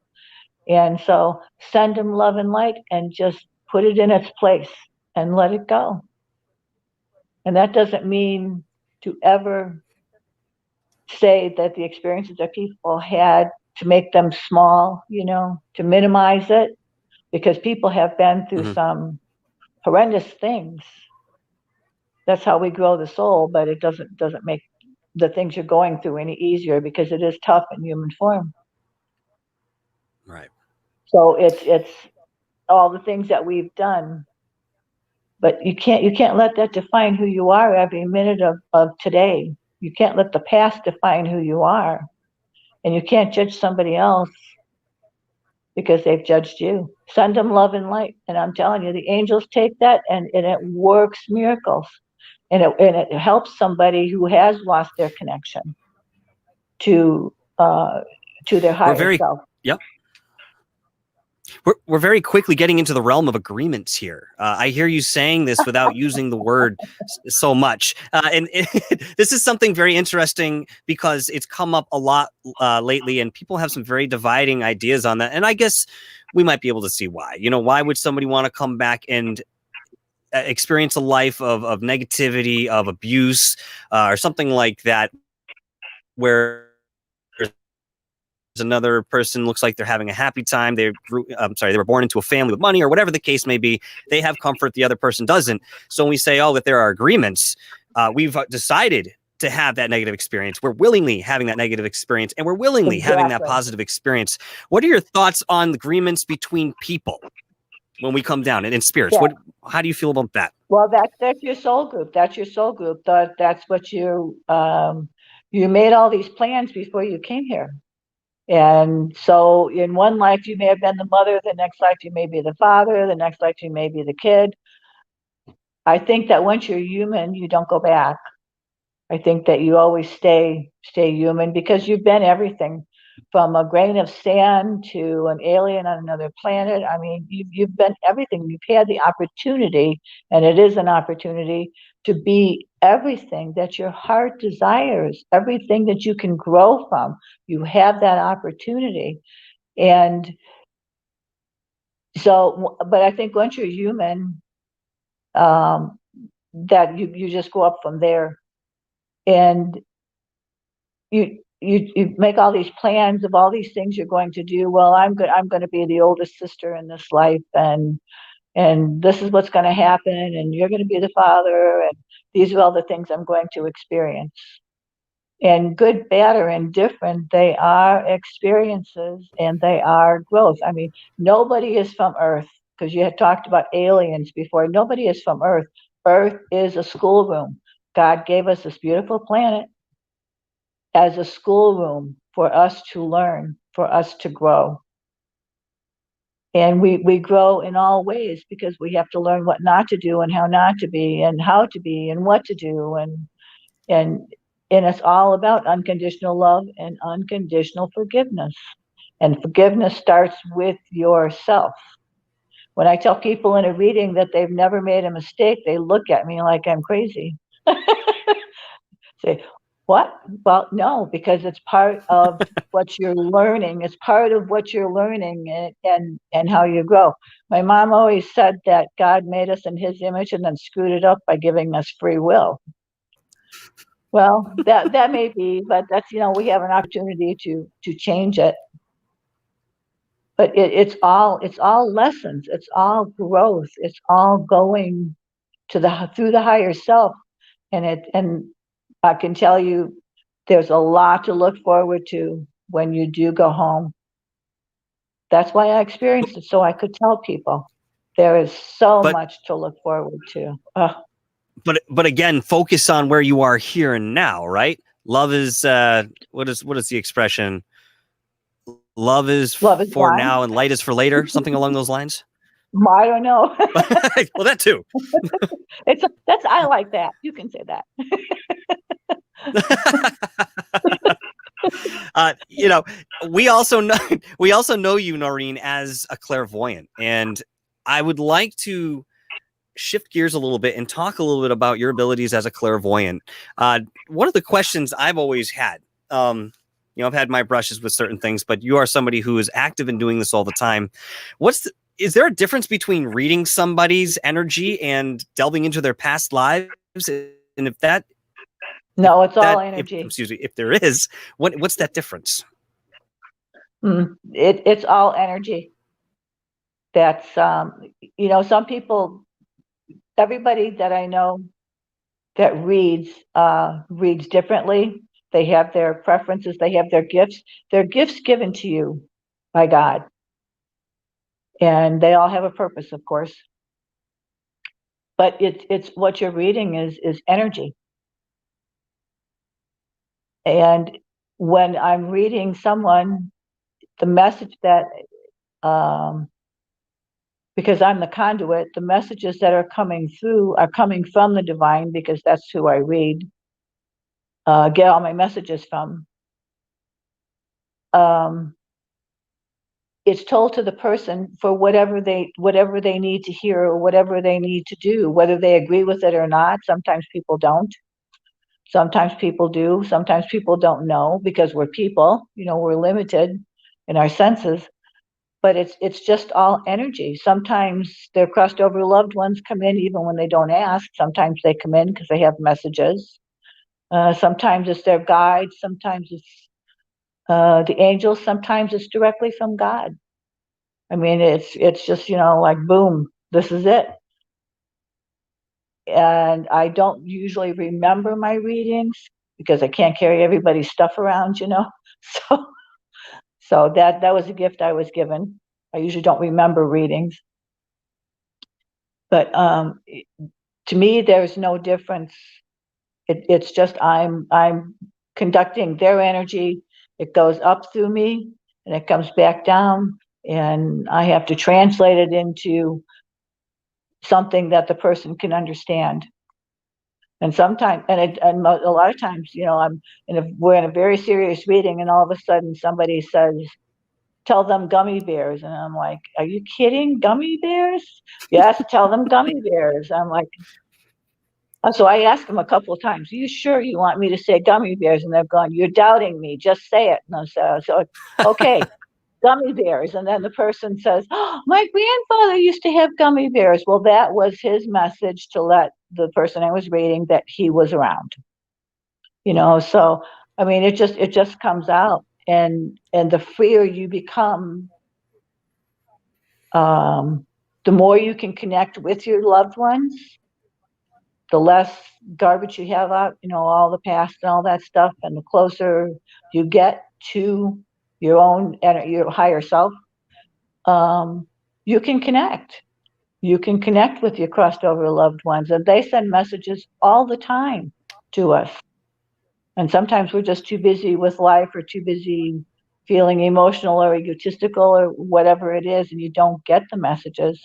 And so send them love and light and just put it in its place and let it go. And that doesn't mean to ever say that the experiences that people had to make them small, to minimize it, because people have been through some horrendous things. That's how we grow the soul, but it doesn't make the things you're going through any easier, because it is tough in human form. Right. So it's all the things that we've done, but you can't let that define who you are every minute of today. You can't let the past define who you are, and you can't judge somebody else because they've judged you. Send them love and light, and I'm telling you, the angels take that, and it works miracles, and it helps somebody who has lost their connection to their higher self. Yep. We're very quickly getting into the realm of agreements here. I hear you saying this without using the word so much. And this is something very interesting because it's come up a lot lately, and people have some very dividing ideas on that. And I guess we might be able to see why. Why would somebody want to come back and experience a life of negativity, of abuse, or something like that, where another person looks like they're having a happy time. They were born into a family with money, or whatever the case may be. They have comfort, the other person doesn't. So when we say, that there are agreements, we've decided to have that negative experience. We're willingly having that negative experience, and we're willingly having that positive experience. What are your thoughts on agreements between people when we come down in spirits? Yeah. How do you feel about that? Well, that's your soul group. That's your soul group. That's what you made all these plans before you came here. And so in one life, you may have been the mother, the next life, you may be the father, the next life, you may be the kid. I think that once you're human, you don't go back. I think that you always stay human, because you've been everything from a grain of sand to an alien on another planet. I mean, you've been everything. You've had the opportunity, and it is an opportunity, to be everything that your heart desires, everything that you can grow from. You have that opportunity. And so, but I think once you're human, that you just go up from there. And you make all these plans of all these things you're going to do. Well, I'm going to be the oldest sister in this life, and this is what's going to happen, and you're going to be the father, and these are all the things I'm going to experience. And good, bad, or indifferent, they are experiences, and they are growth. I mean, nobody is from Earth, because you had talked about aliens before. Nobody is from Earth. Earth is a schoolroom. God gave us this beautiful planet as a schoolroom for us to learn, for us to grow. And we grow in all ways, because we have to learn what not to do, and how not to be, and how to be, and what to do. And it's all about unconditional love and unconditional forgiveness. And forgiveness starts with yourself. When I tell people in a reading that they've never made a mistake, they look at me like I'm crazy. Say, what? Well, no, because it's part of what you're learning. It's part of what you're learning, and how you grow. My mom always said that God made us in his image and then screwed it up by giving us free will. Well, that may be, but that's, we have an opportunity to change it. But it's all lessons. It's all growth. It's all going through the higher self. And I can tell you, there's a lot to look forward to when you do go home. That's why I experienced it, so I could tell people. There is so much to look forward to. But again, focus on where you are here and now, right? Love is what is the expression? Love is for blind. now and light is for later, something along those lines. I don't know. Well, that too. I like that. You can say that. You know, we also know you, Noreen, as a clairvoyant, and I would like to shift gears a little bit and talk a little bit about your abilities as a clairvoyant. One of the questions I've always had, I've had my brushes with certain things, but you are somebody who is active in doing this all the time. Is there a difference between reading somebody's energy and delving into their past lives? And No, it's all energy. if there is, what's that difference? It's all energy. That's some people, everybody that I know that reads differently. They have their preferences, they have their gifts. They're gifts given to you by God. And they all have a purpose, of course. But it's what you're reading is energy. And when I'm reading someone, the message that because I'm the conduit, the messages that are coming through are coming from the divine, because that's who I read, get all my messages from. It's told to the person for whatever they need to hear or whatever they need to do, whether they agree with it or not. Sometimes people don't. Sometimes people do. Sometimes people don't know, because we're people, we're limited in our senses. But it's just all energy. Sometimes their crossed over loved ones come in even when they don't ask. Sometimes they come in because they have messages. Sometimes it's their guide. Sometimes it's the angels. Sometimes it's directly from God. I mean, it's just, like, boom, this is it. And I don't usually remember my readings because I can't carry everybody's stuff around. So that was a gift I was given. I usually don't remember readings. But to me, there's no difference. It's just I'm conducting their energy. It goes up through me and it comes back down, and I have to translate it into something that the person can understand. And sometimes, and a lot of times, we're in a very serious reading, and all of a sudden somebody says, "Tell them gummy bears," and I'm like, "Are you kidding? Gummy bears?" "Yes, tell them gummy bears." I'm like, so I asked them a couple of times, "Are you sure you want me to say gummy bears?" And they're going, "You're doubting me. Just say it." And so okay, gummy bears. And then the person says, "Oh, my grandfather used to have gummy bears." Well, that was his message to let the person I was reading that he was around. So I mean, it just comes out, and the freer you become, the more you can connect with your loved ones, the less garbage you have out, all the past and all that stuff, and the closer you get to your own and your higher self, you can connect. You can connect with your crossed over loved ones, and they send messages all the time to us. And sometimes we're just too busy with life, or too busy feeling emotional or egotistical or whatever it is, and you don't get the messages.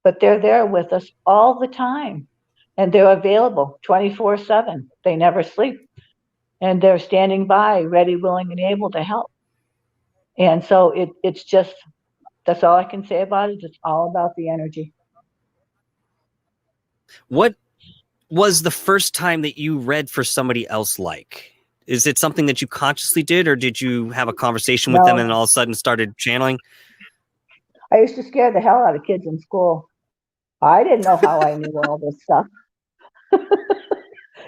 But they're there with us all the time, and they're available 24/7. They never sleep, and they're standing by, ready, willing, and able to help. And so it's just, that's all I can say about it. It's all about the energy. What was the first time that you read for somebody else like? Is it something that you consciously did, or did you have a conversation with them and all of a sudden started channeling? I used to scare the hell out of kids in school. I didn't know how I knew all this stuff.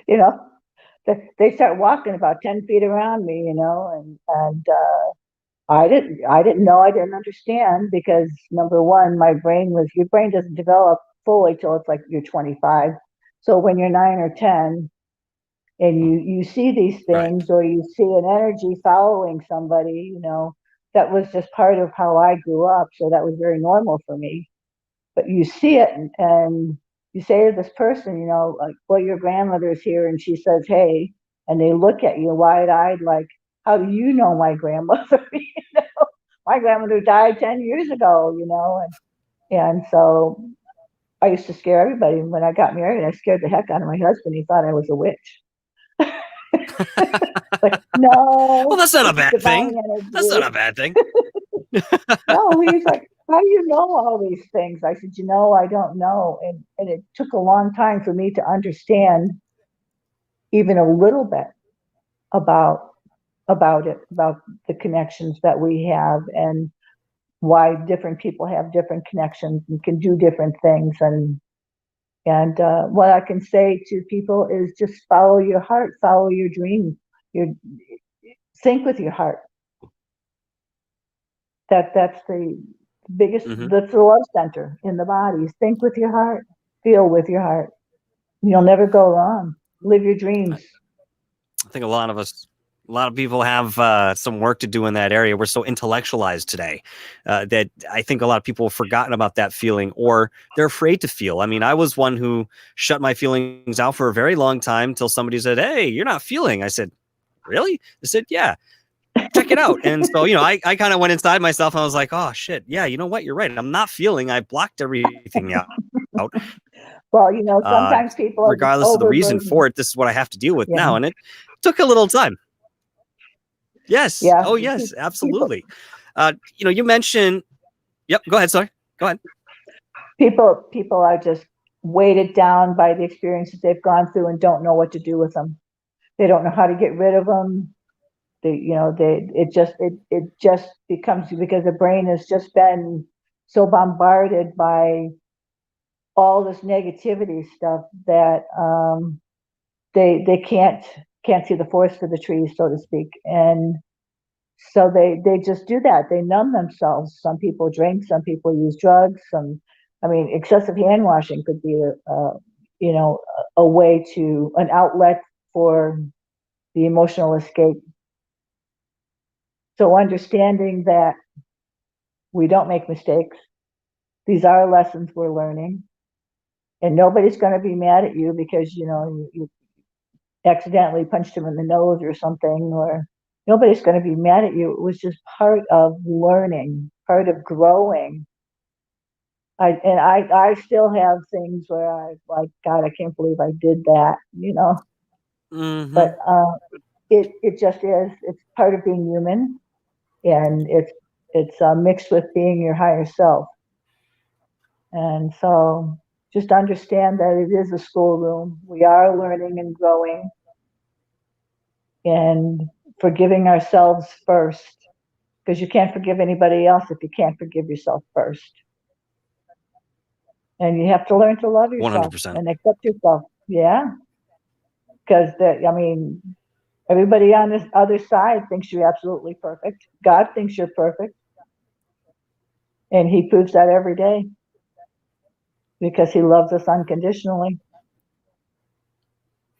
you know, they start walking about 10 feet around me, and I didn't know, I didn't understand, because number one, your brain doesn't develop fully till it's like you're 25. So when you're 9 or 10 and you see these things, right, or you see an energy following somebody, that was just part of how I grew up. So that was very normal for me. But you see it, and you say to this person, like, "Well, your grandmother's here," and she says, "Hey," and they look at you wide-eyed, like, "How do you know my grandmother?" My grandmother died 10 years ago, and And so I used to scare everybody. When I got married, I scared the heck out of my husband. He thought I was a witch. But Well, no, that's not a this is bad divine thing. That's not energy. a bad thing. No, he's like, how do you know all these things? I said, I don't know. And it took a long time for me to understand even a little bit about about the connections that we have and why different people have different connections and can do different things. And what I can say to people is just follow your heart, follow your dream, your think with your heart. That's the biggest. Hmm. That's the love center in the body. Think with your heart, feel with your heart. You'll never go wrong. Live your dreams. I think a lot of people have some work to do in that area. We're so intellectualized today that I think a lot of people have forgotten about that feeling, or they're afraid to feel. I mean, I was one who shut my feelings out for a very long time till somebody said, "Hey, you're not feeling." I said, "Really?" They said, "Yeah, check it out." And so, I kind of went inside myself and I was like, "Oh shit, yeah, you know what? You're right. I'm not feeling. I blocked everything out. Well, Uh, sometimes people are just Regardless of the reason overburdened. for it, this is what I have to deal with Yeah, now." And it took a little time. Yes. yeah. Oh, yes, People, absolutely. You mentioned. Yep. Go ahead. Sorry. Go ahead. people are just weighted down by the experiences they've gone through and don't know what to do with them. They don't know how to get rid of them. It just becomes because the brain has just been so bombarded by all this negativity stuff that they can't see the forest for the trees, so to speak. And so they just do that. They numb themselves. Some people drink, some people use drugs. I mean, excessive hand washing could be you know, a way to an outlet for the emotional escape. So understanding that we don't make mistakes. These are lessons we're learning, and nobody's going to be mad at you because you accidentally punched him in the nose or something, or nobody's going to be mad at you. It was just part of learning, part of growing. I still have things where I like, God, I can't believe I did that. Mm-hmm. But it just is. It's part of being human, and it's mixed with being your higher self. And so just understand that it is a schoolroom. We are learning and growing and forgiving ourselves first, because you can't forgive anybody else if you can't forgive yourself first. And you have to learn to love yourself 100%. and accept yourself. Yeah. Because, I mean, everybody on this other side thinks you're absolutely perfect. God thinks you're perfect. And He proves that every day because He loves us unconditionally.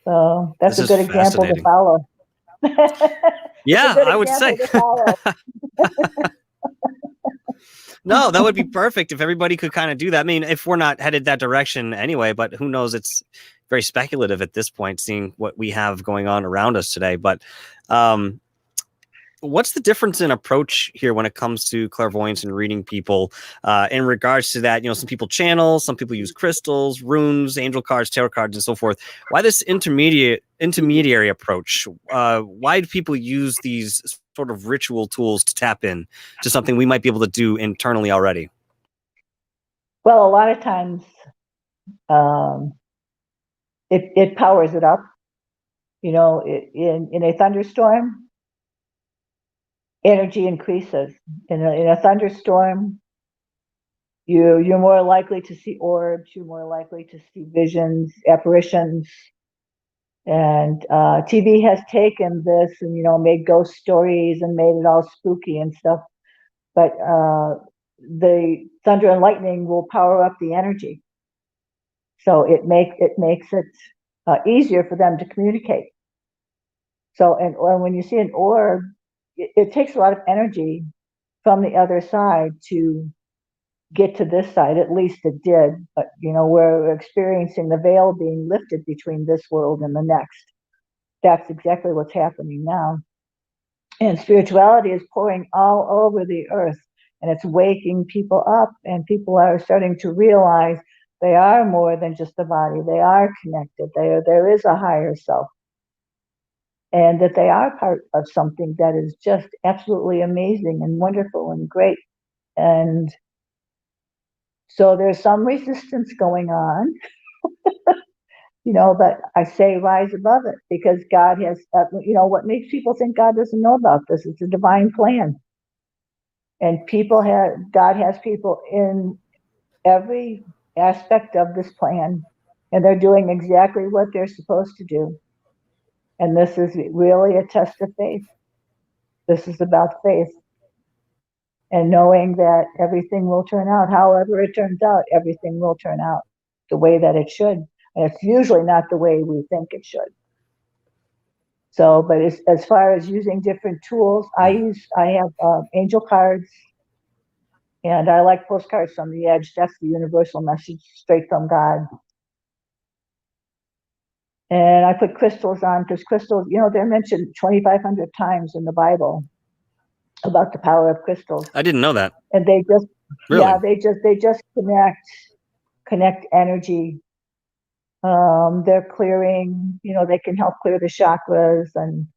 So that's This a is good example to fascinating. follow. It's a Yeah, good I would say. example to follow. No, that would be perfect if everybody could kind of do that. I mean, if we're not headed that direction anyway, but who knows? It's very speculative at this point, seeing what we have going on around us today. But um, what's the difference in approach here when it comes to clairvoyance and reading people in regards to that? Some people channel, some people use crystals, runes, angel cards, tarot cards, and so forth. Why this intermediary approach? Why do people use these sort of ritual tools to tap in to something we might be able to do internally already? Well, a lot of times um, it powers it up. In a thunderstorm, energy increases. In a thunderstorm, you're more likely to see orbs. You're more likely to see visions, apparitions. And TV has taken this and made ghost stories and made it all spooky and stuff. But the thunder and lightning will power up the energy, so it makes it easier for them to communicate. So, and when you see an orb, it takes a lot of energy from the other side to get to this side. At least it did. But we're experiencing the veil being lifted between this world and the next. That's exactly what's happening now. And spirituality is pouring all over the earth. and it's waking people up, and people are starting to realize they are more than just the body. They are connected. There is a higher self, and that they are part of something that is just absolutely amazing and wonderful and great. And so there's some resistance going on, but I say rise above it, because God has, what makes people think God doesn't know about this? It's a divine plan. And God has people in every aspect of this plan, and they're doing exactly what they're supposed to do. And this is really a test of faith. This is about faith and knowing that everything will turn out. However it turns out, everything will turn out the way that it should. And it's usually not the way we think it should. So, but as far as using different tools, I have angel cards, and I like postcards from the edge. That's the universal message straight from God. And I put crystals on, because crystals, they're mentioned 2,500 times in the Bible about the power of crystals. I didn't know that. And they just, really? Yeah, they just connect energy. They're clearing, they can help clear the chakras, and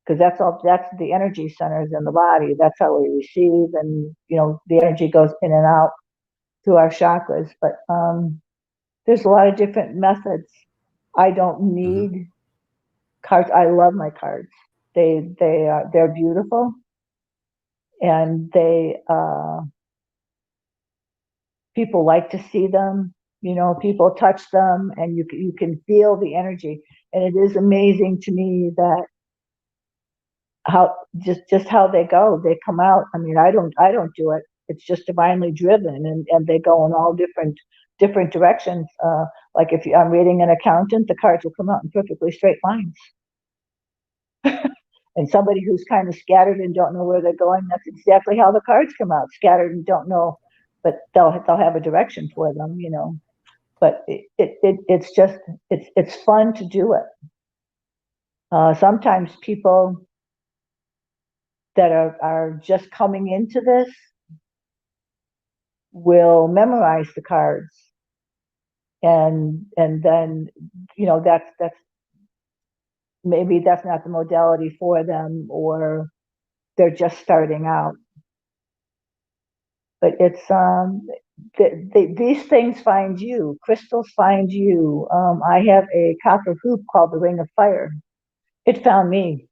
because that's the energy centers in the body. That's how we receive, and the energy goes in and out through our chakras. But there's a lot of different methods. I don't need cards. I love my cards. They're beautiful, and people like to see them. People touch them, and you can feel the energy. And it is amazing to me that how just how they go. They come out. I mean, I don't do it. It's just divinely driven, and they go in all different directions. Like if I'm reading an accountant, the cards will come out in perfectly straight lines. And somebody who's kind of scattered and don't know where they're going, that's exactly how the cards come out, scattered and don't know, but they'll have a direction for them, But it's fun to do it. Sometimes people that are just coming into this will memorize the cards, and then that's maybe that's not the modality for them, or they're just starting out. But it's these things find you. Crystals find you. I have a copper hoop called the Ring of Fire. It found me.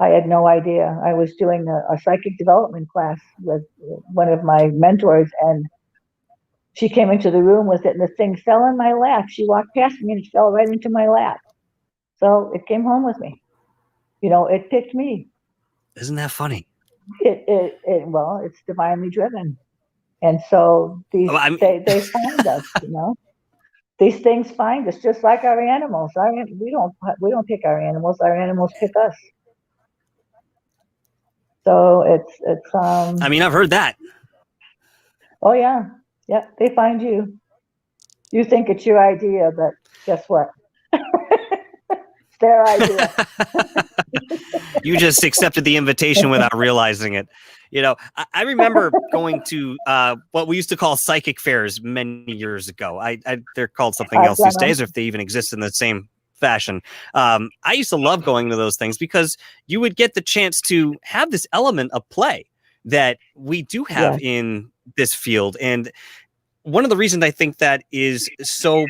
I had no idea. I was doing a psychic development class with one of my mentors, and she came into the room with it, and the thing fell in my lap. She walked past me, and it fell right into my lap. So it came home with me. It picked me. Isn't that funny? Well, it's divinely driven. And so they find us, These things find us, just like our animals. We don't pick our animals. Our animals pick us. So it's. I mean, I've heard that. Oh yeah, they find you. You think it's your idea, but guess what? It's their idea. You just accepted the invitation without realizing it. I remember going to what we used to call psychic fairs many years ago. They're called something else these days, or if they even exist in the same fashion. I used to love going to those things because you would get the chance to have this element of play that we do have in this field. And one of the reasons I think that is so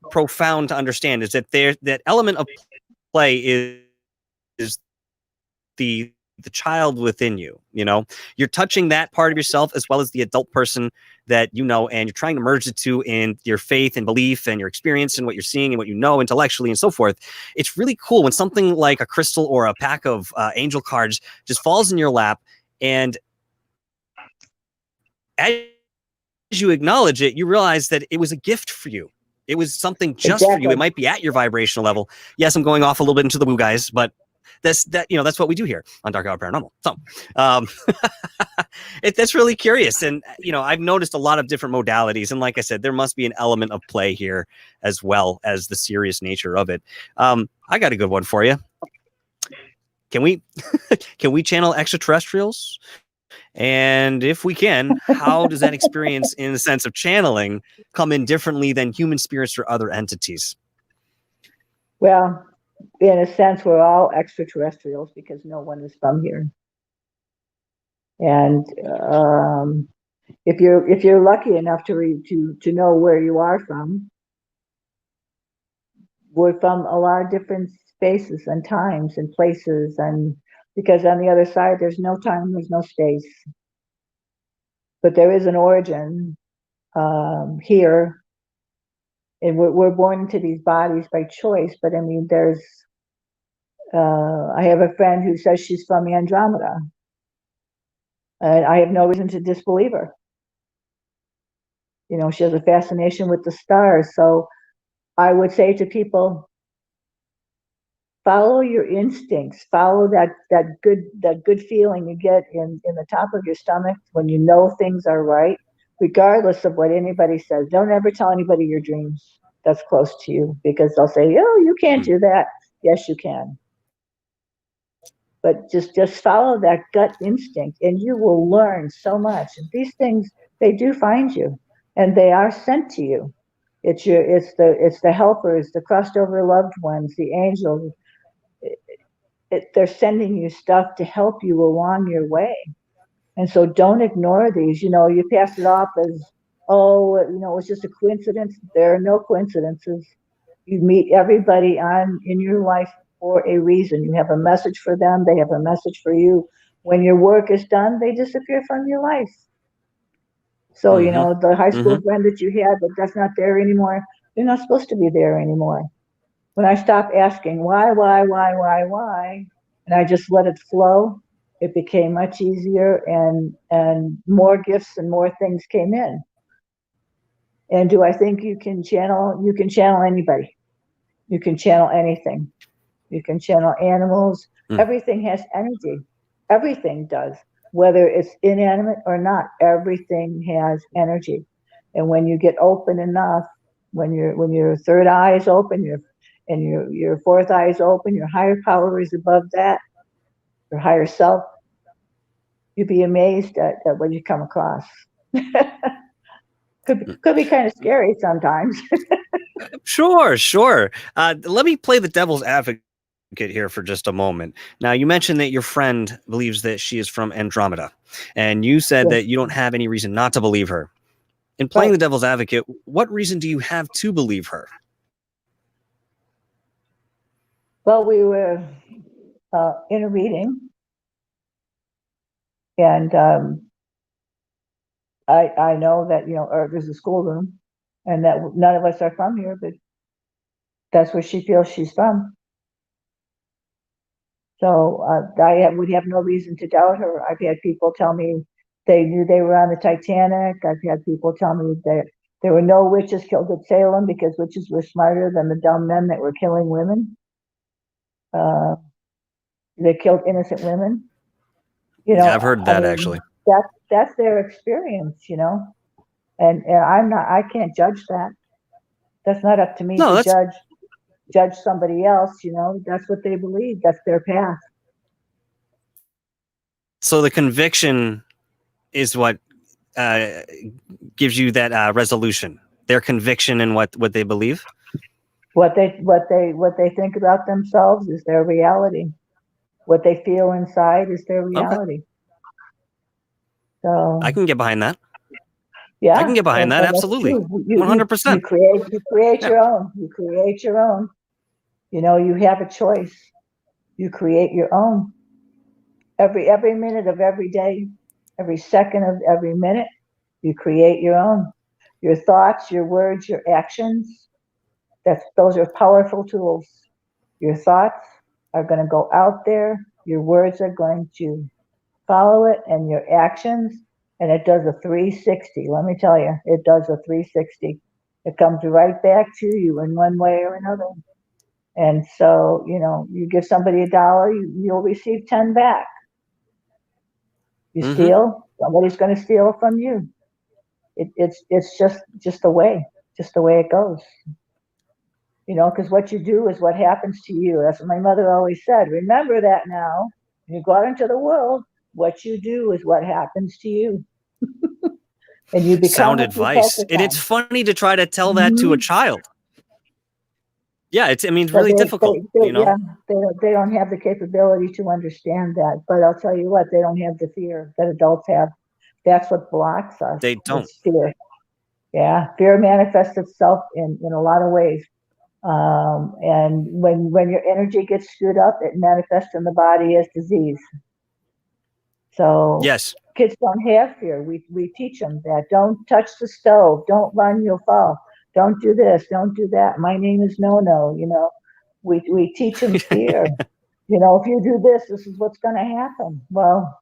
profound to understand is that that element of play is the child within you. You're touching that part of yourself as well as the adult person that and you're trying to merge the two in your faith and belief and your experience and what you're seeing and what intellectually and so forth. It's really cool when something like a crystal or a pack of angel cards just falls in your lap, and as you acknowledge it, you realize that it was a gift for you. It was something just for you. It might be at your vibrational level. Yes, I'm going off a little bit into the woo guys, but that's what we do here on DarkHour Paranormal. So that's really curious. And, I've noticed a lot of different modalities. And like I said, there must be an element of play here as well as the serious nature of it. I got a good one for you. Can we channel extraterrestrials? And if we can, how does that experience in the sense of channeling come in differently than human spirits or other entities? Well, in a sense, we're all extraterrestrials because no one is from here. And if you're lucky enough to know where you are from, we're from a lot of different spaces and times and places, and because on the other side there's no time, there's no space, but there is an origin here, and we're born into these bodies by choice. But I mean, there's I have a friend who says she's from Andromeda, and I have no reason to disbelieve her. You know, she has a fascination with the stars. So I would say to people, follow your instincts, follow that good feeling you get in the top of your stomach when you know things are right, regardless of what anybody says. Don't ever tell anybody your dreams that's close to you, because they'll say, oh, you can't do that. Yes, you can. But just follow that gut instinct and you will learn so much. And these things, they do find you, and they are sent to you. It's the helpers, the crossed over loved ones, the angels. They're sending you stuff to help you along your way. And so don't ignore these. You know, you pass it off as, oh, you know, it's just a coincidence. There are no coincidences. You meet everybody in your life for a reason. You have a message for them. They have a message for you. When your work is done, they disappear from your life. So, you know, the high school friend that you had, but that's not there anymore, they're not supposed to be there anymore. When I stopped asking why, and I just let it flow, it became much easier, and more gifts and more things came in. And do I think you can channel? You can channel anybody. You can channel anything. You can channel animals. Everything has energy. Everything does, whether it's inanimate or not. Everything has energy. And when you get open enough, when your third eye is open, your fourth eye is open, your higher power is above that, your higher self, you'd be amazed at what you come across. Could be kind of scary sometimes. Sure. Let me play the devil's advocate here for just a moment. Now, you mentioned that your friend believes that she is from Andromeda, and you said that you don't have any reason not to believe her. In playing the devil's advocate, what reason do you have to believe her? Well, we were in a reading, and I know that, you know, there's a schoolroom, and that none of us are from here, but that's where she feels she's from. So I would have no reason to doubt her. I've had people tell me they knew they were on the Titanic. I've had people tell me that there were no witches killed at Salem because witches were smarter than the dumb men that were killing women. They killed innocent women. You know, I've heard that, actually. That's their experience, you know, and I can't judge that. That's not up to me to judge somebody else. You know, that's what they believe. That's their path. So the conviction is what gives you that resolution. Their conviction in what they believe. What they think about themselves is their reality. What they feel inside is their reality. Okay. So I can get behind that. Yeah, I can get behind that. Absolutely, 100%. You create your own. You create your own. You know, you have a choice. You create your own. Every minute of every day, every second of every minute, you create your own. Your thoughts, your words, your actions. Those are powerful tools. Your thoughts are going to go out there. Your words are going to follow it, and your actions. And it does a 360. Let me tell you, it does a 360. It comes right back to you in one way or another. And so, you know, you give somebody $1, you'll receive 10 back. You steal, somebody's going to steal from you. It's just the way it goes. You know, because what you do is what happens to you. That's what my mother always said. Remember that now. When you go out into the world, what you do is what happens to you. And you become Sound what you advice. focus And on. it's funny to try to tell that to a child. Yeah, it's But really difficult, you know? Yeah, they don't have the capability to understand that. But I'll tell you what, they don't have the fear that adults have. That's what blocks us. They don't. It's fear. Yeah, fear manifests itself in a lot of ways. And when your energy gets screwed up, it manifests in the body as disease. So Yes. kids don't have fear. We teach them that. Don't touch the stove. Don't run, you'll fall. Don't do this. Don't do that. My name is no. We teach them fear. If you do this, this is what's going to happen. Well,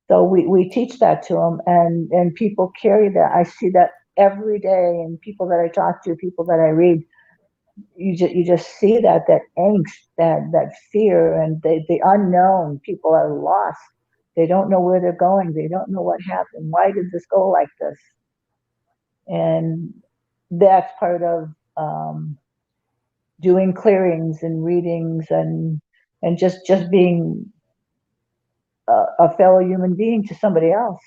so we teach that to them, and people carry that. I see that every day, and people that I talk to, people that I read, you just see that angst, that fear, and the unknown. People are lost. They don't know where they're going. They don't know what happened. Why did this go like this? And that's part of doing clearings and readings and just being a fellow human being to somebody else.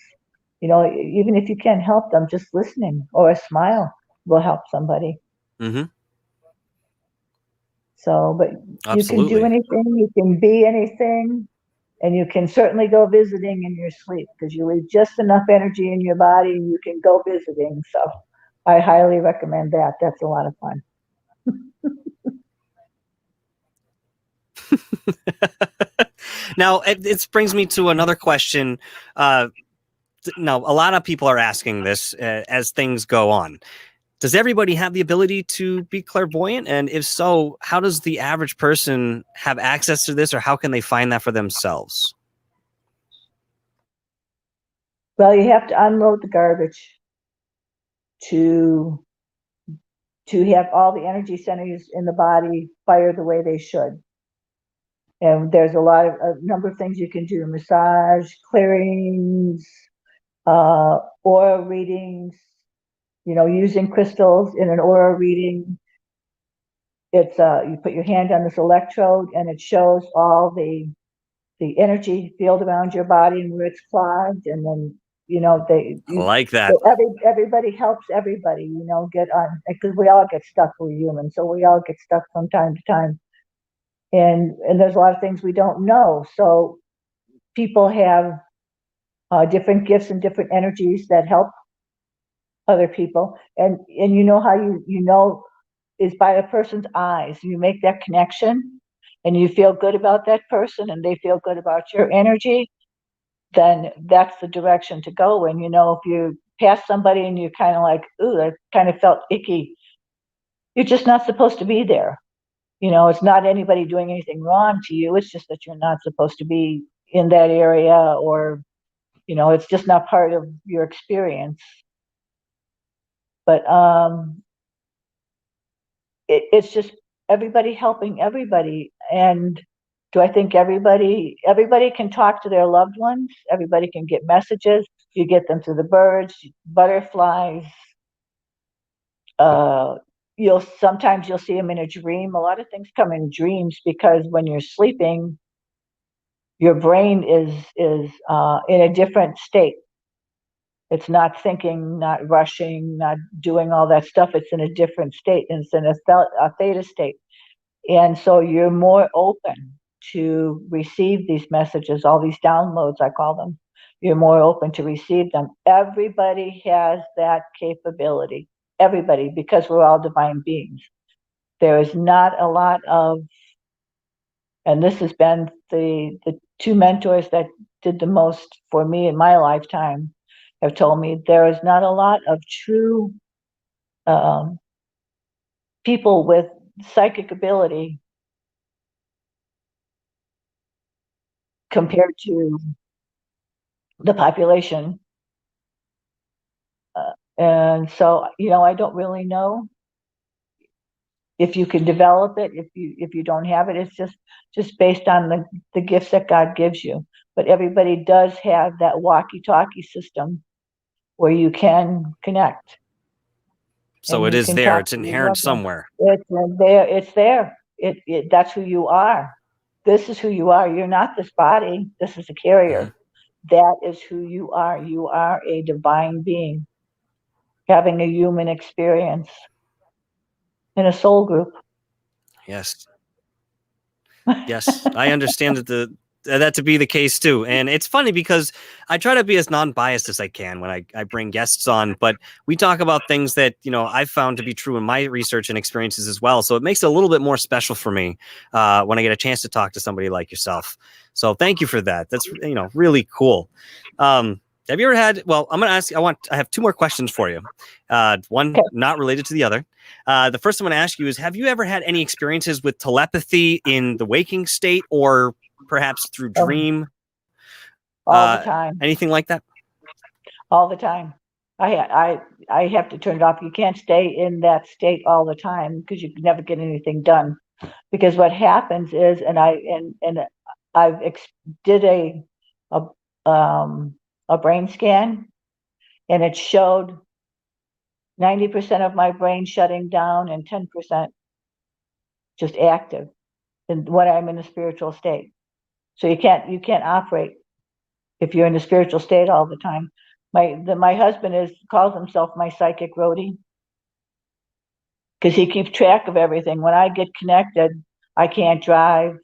Even if you can't help them, just listening or a smile will help somebody. Mm-hmm. So, but Absolutely. You can do anything, you can be anything, and you can certainly go visiting in your sleep because you leave just enough energy in your body and you can go visiting. So I highly recommend that. That's a lot of fun. Now, it brings me to another question. Now, a lot of people are asking this as things go on. Does everybody have the ability to be clairvoyant? And if so, how does the average person have access to this, or how can they find that for themselves? Well, you have to unload the garbage to have all the energy centers in the body fire the way they should. And there's a number of things you can do: massage, clearings, aura readings. Using crystals in an aura reading. It's you put your hand on this electrode and it shows all the energy field around your body and where it's clogged, and then Like that. so everybody helps everybody, get on, because we all get stuck. We're human, so we all get stuck from time to time, and there's a lot of things we don't know. So people have different gifts and different energies that help other people, and how you know is by a person's eyes. You make that connection and you feel good about that person and they feel good about your energy, then that's the direction to go in. If you pass somebody and you're kind of like, ooh, I kind of felt icky, you're just not supposed to be there. It's not anybody doing anything wrong to you. It's just that you're not supposed to be in that area, or, it's just not part of your experience. But it's just everybody helping everybody. And do I think everybody can talk to their loved ones? Everybody can get messages. You get them through the birds, butterflies. Sometimes you'll see them in a dream. A lot of things come in dreams because when you're sleeping, your brain is in a different state. It's not thinking, not rushing, not doing all that stuff. It's in a different state, and it's in a theta state. And so you're more open to receive these messages, all these downloads, I call them. You're more open to receive them. Everybody has that capability. Everybody, because we're all divine beings. There is not a lot of, and this has been the two mentors that did the most for me in my lifetime have told me, there is not a lot of true people with psychic ability compared to the population. And so, I don't really know if you can develop it, if you don't have it. It's just based on the gifts that God gives you. But everybody does have that walkie-talkie system where you can connect. So it is there. It's inherent somewhere. It's there. It's there. That's who you are. This is who you are. You're not this body. This is a carrier. That is who you are. You are a divine being having a human experience in a soul group. Yes. Yes, I understand that to be the case too. And it's funny because I try to be as non-biased as I can when I bring guests on, but we talk about things that, I've found to be true in my research and experiences as well. So it makes it a little bit more special for me when I get a chance to talk to somebody like yourself. So thank you for that. That's, really cool. Have you ever had, well, I'm going to ask, I have 2 more questions for you. One not related to the other. The first I'm going to ask you is, have you ever had any experiences with telepathy in the waking state or perhaps through dream? All the time. Anything like that? All the time. I have to turn it off. You can't stay in that state all the time because you can never get anything done. Because what happens is, and I've did a brain scan, and it showed 90% of my brain shutting down and 10% just active, and when I'm in a spiritual state. So you can't operate if you're in a spiritual state all the time. My husband calls himself my psychic roadie because he keeps track of everything. When I get connected, I can't drive.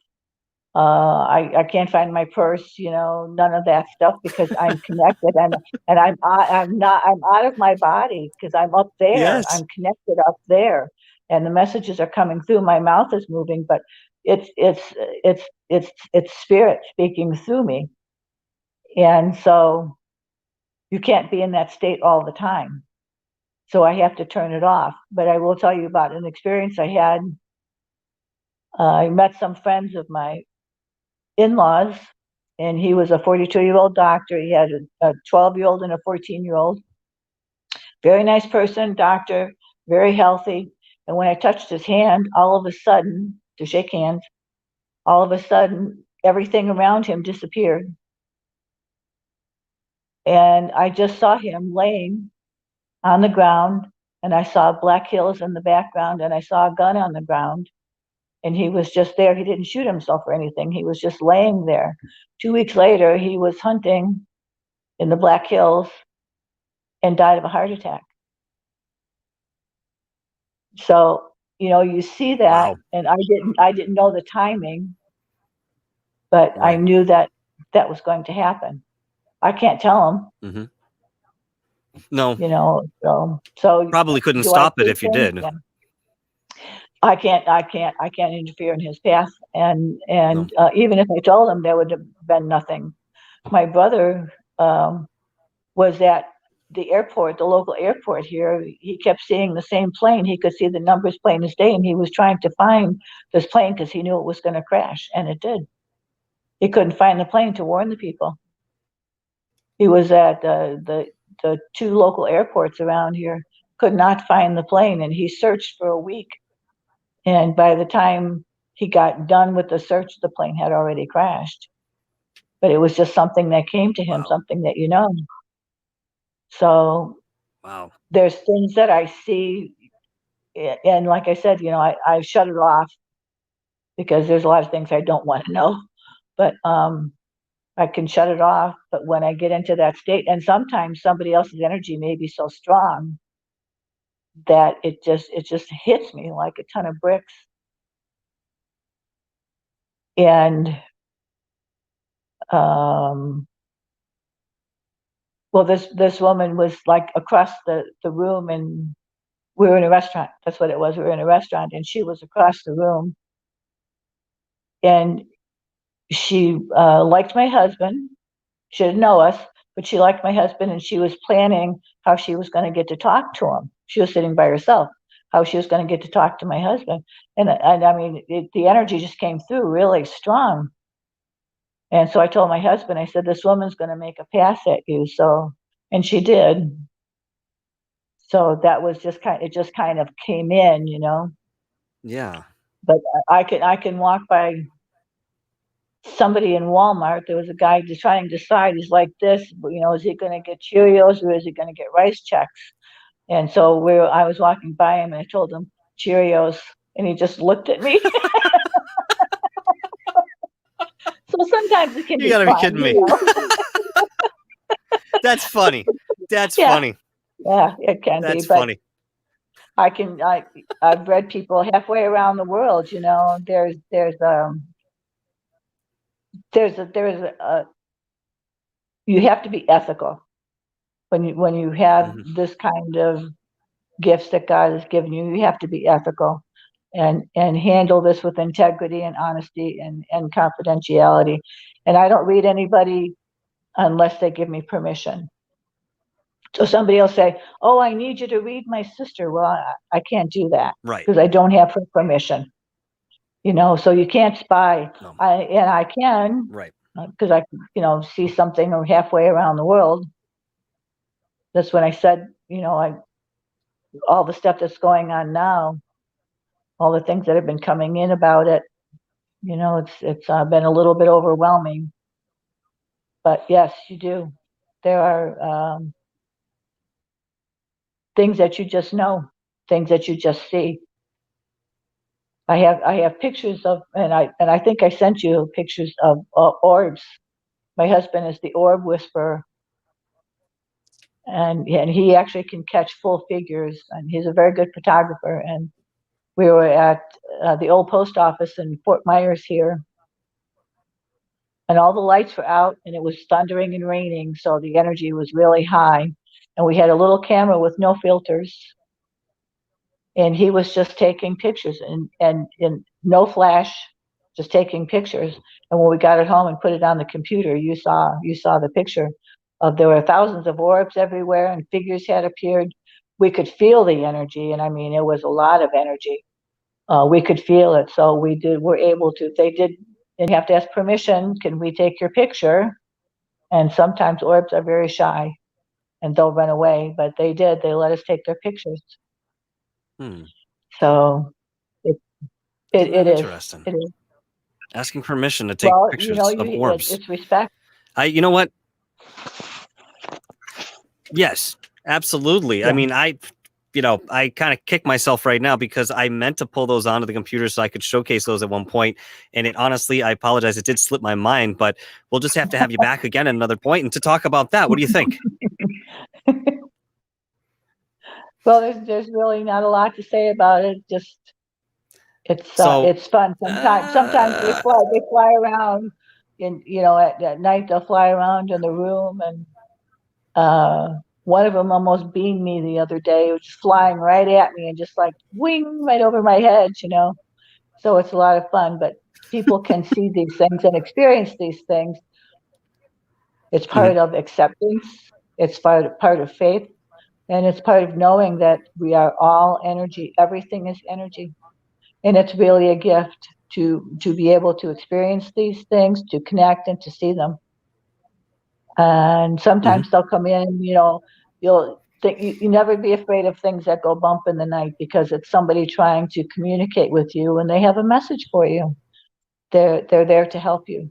I can't find my purse, none of that stuff because I'm connected and I'm out of my body because I'm up there. Yes. I'm connected up there, and the messages are coming through. My mouth is moving, but it's spirit speaking through me, and so you can't be in that state all the time. So I have to turn it off. But I will tell you about an experience I had. I met some friends of my in-laws, and he was a 42-year-old doctor. He had a 12-year-old and a 14-year-old. Very nice person, doctor, very healthy. And when I touched his hand, all of a sudden, to shake hands, all of a sudden, everything around him disappeared. And I just saw him laying on the ground, and I saw black hills in the background, and I saw a gun on the ground. And he was just there. He didn't shoot himself or anything. He was just laying there. 2 weeks later, he was hunting in the Black Hills and died of a heart attack. So, you see that, wow. And I didn't know the timing, but right. I knew that was going to happen. I can't tell him. Mm-hmm. No. So probably couldn't stop it if you did. Yeah. I can't interfere in his path, and no. Even if I told him, there would have been nothing. My brother was at the airport, the local airport here. He kept seeing the same plane. He could see the numbers plain as day, and he was trying to find this plane because he knew it was going to crash, and it did. He couldn't find the plane to warn the people. He was at the 2 local airports around here, could not find the plane, and he searched for a week. And by the time he got done with the search, the plane had already crashed. But it was just something that came to him, wow. Something that So wow. There's things that I see, and like I said, I shut it off because there's a lot of things I don't want to know. But I can shut it off. But when I get into that state, and sometimes somebody else's energy may be so strong that it just hits me like a ton of bricks. And well, this woman was like across the room, and we were in a restaurant. That's what it was. We were in a restaurant, and she was across the room, and she liked my husband. She didn't know us, but she liked my husband, and she was planning how she was going to get to talk to him. She was sitting by herself, how she was going to get to talk to my husband. And I mean, the energy just came through really strong. And so I told my husband, I said, this woman's going to make a pass at you. So, and she did. So that was it just kind of came in, Yeah. But I can walk by somebody in Walmart. There was a guy just trying to decide. He's like this, is he going to get Cheerios or is he going to get rice checks? And so I was walking by him, and I told him Cheerios, and he just looked at me. sometimes it can You be gotta be fun, kidding me. you know? That's funny. That's Yeah. funny. Yeah, it can That's be, but funny. I've read people halfway around the world, you know. You have to be ethical when you have Mhm. this kind of gifts that God has given you. You have to be ethical and handle this with integrity and honesty and confidentiality. And I don't read anybody unless they give me permission. So somebody will say, "Oh, I need you to read my sister." Well, I can't do that Right. because I don't have her permission. You know, so you can't spy. No. I can, Right. because I can, you know, see something or halfway around the world. That's when I said, you know, all the stuff that's going on now, all the things that have been coming in about it. You know, it's been a little bit overwhelming. But yes, you do. There are things that you just know, things that you just see. I have pictures of, and I think I sent you pictures of orbs. My husband is the orb whisperer, and he actually can catch full figures, and he's a very good photographer. And we were at the old post office in Fort Myers here, and all the lights were out, and it was thundering and raining, so the energy was really high. And we had a little camera with no filters, and he was just taking pictures and no flash, just taking pictures. And when we got it home and put it on the computer, you saw the picture of, there were thousands of orbs everywhere and figures had appeared. We could feel the energy, and I mean, it was a lot of energy. We could feel it, so we're able to. They did, and you have to ask permission. Can we take your picture? And sometimes orbs are very shy, and they'll run away. But they did. They let us take their pictures. Hmm. So it Isn't it that is. interesting? It is. Asking permission to take Well, you know, pictures of orbs. it's respect. You know what? Yes, absolutely. I Yeah. mean, I kind of kick myself right now because I meant to pull those onto the computer so I could showcase those at one point. And it honestly, I apologize, it did slip my mind, but we'll just have to have you back again at another point and to talk about that. What do you think? Well, there's really not a lot to say about it. Just So, it's fun. Sometimes they fly around, and you know, at night they'll fly around in the room, and one of them almost beamed me the other day. It was just flying right at me and just like wing right over my head, you know. So it's a lot of fun, but people can see these things and experience these things. It's mhm, part of acceptance. It's part of faith. And it's part of knowing that we are all energy. Everything is energy. And it's really a gift to be able to experience these things, to connect and to see them. And mhm. sometimes they'll come in, you know, you'll think you never be afraid of things that go bump in the night, because it's somebody trying to communicate with you and they have a message for you. They're there to help you.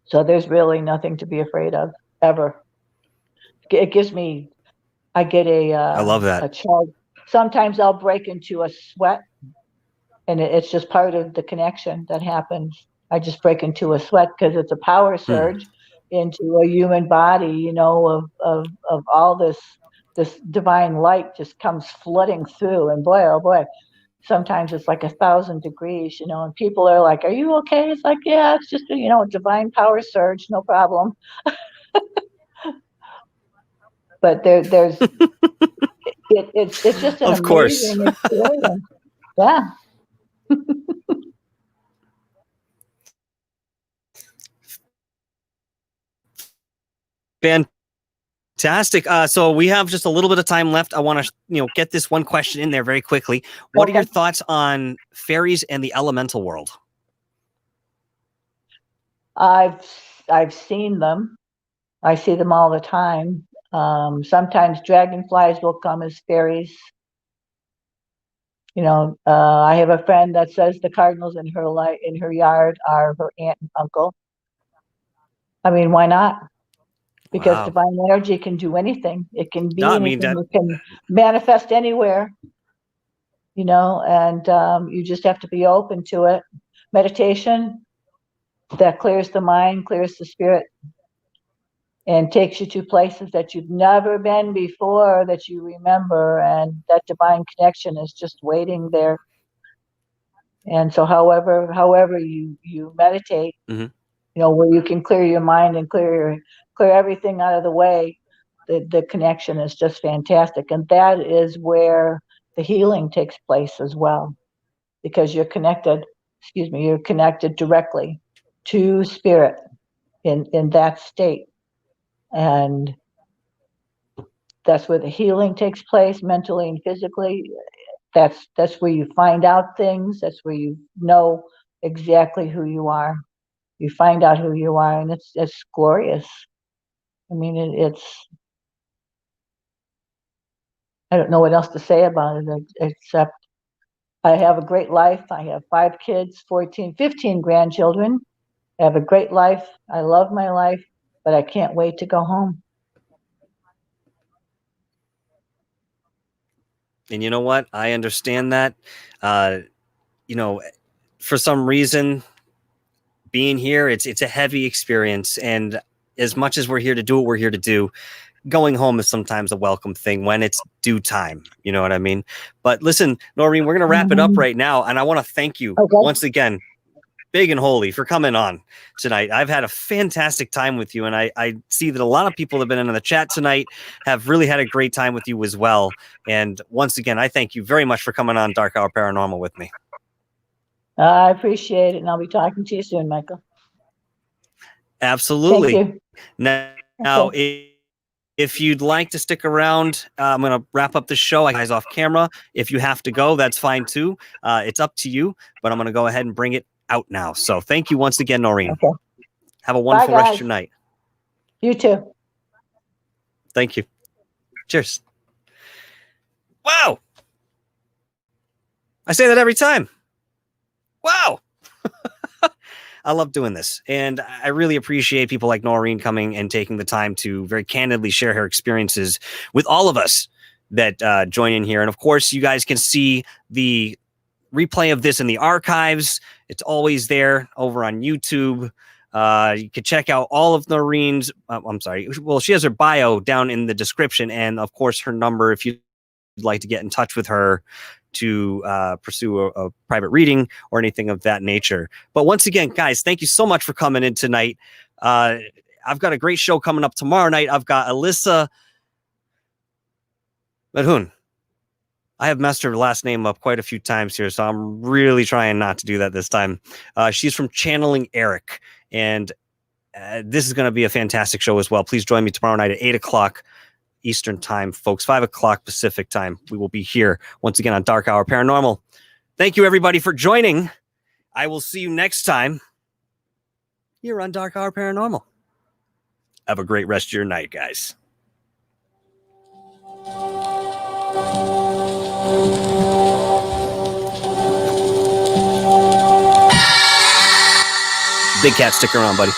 So there's really nothing to be afraid of ever. It gives me, I get I love that. a charge. Sometimes I'll break into a sweat, and it's just part of the connection that happens. I just break into a sweat because it's a power Hmm. surge into a human body, you know, of all this divine light just comes flooding through, and boy, oh boy, sometimes it's like 1,000 degrees, you know, and people are like, "Are you okay?" It's like, "Yeah, it's just a divine power surge, no problem." But it's just an Of course. amazing experience. Yeah. Fantastic. So we have just a little bit of time left. I want to, get this one question in there very quickly. What are Okay. your thoughts on fairies and the elemental world? I've I've seen them. I see them all the time. Sometimes dragonflies will come as fairies. You know, I have a friend that says the cardinals in her yard are her aunt and uncle. I mean, why not? Because Wow. divine energy can do anything. It can No, be I mean anything. that. It can manifest anywhere. You know, and you just have to be open to it. Meditation, that clears the mind, clears the spirit, and takes you to places that you've never been before, that you remember, and that divine connection is just waiting there. And so however you meditate, Mm-hmm. Where you can clear your mind and clear everything out of the way, the connection is just fantastic. And that is where the healing takes place as well, because you're connected directly to spirit in that state. And that's where the healing takes place, mentally and physically. That's where you find out things. That's where you know exactly who you are. You find out who you are, and it's glorious. I mean, I don't know what else to say about it, except I have a great life. I have 5 kids, 15 grandchildren. I have a great life. I love my life, but I can't wait to go home. And you know what? I understand that. For some reason, being here, it's a heavy experience. And as much as we're here to do what we're here to do, going home is sometimes a welcome thing when it's due time. You know what I mean? But listen, Noreen, we're going to wrap it up right now. And I want to thank you once again, big and holy, for coming on tonight. I've had a fantastic time with you. And I see that a lot of people that have been in the chat tonight have really had a great time with you as well. And once again, I thank you very much for coming on Dark Hour Paranormal with me. I appreciate it. And I'll be talking to you soon, Michael. Absolutely. Thank you. Now, if you'd like to stick around, I'm going to wrap up the show. I guys off camera. If you have to go, that's fine too. It's up to you, but I'm going to go ahead and bring it out now. So thank you once again, Noreen. Okay. Have a wonderful rest of your night. You too. Thank you. Cheers. Wow. I say that every time. Wow. I love doing this. And I really appreciate people like Noreen coming and taking the time to very candidly share her experiences with all of us that join in here. And of course, you guys can see the replay of this in the archives. It's always there over on YouTube. You can check out all of Noreen's, she has her bio down in the description, and of course her number if you'd like to get in touch with her to pursue a private reading or anything of that nature. But once again, guys, thank you so much for coming in tonight. I've got a great show coming up tomorrow night. I've got Alyssa Madhun. I have messed her last name up quite a few times here, so I'm really trying not to do that this time. She's from Channeling Eric, and this is going to be a fantastic show as well. Please join me tomorrow night at 8 o'clock Eastern time, folks, 5 o'clock Pacific time. We will be here once again on Dark Hour Paranormal. Thank you, everybody, for joining. I will see you next time here on Dark Hour Paranormal. Have a great rest of your night, guys. Big Cat, stick around, buddy.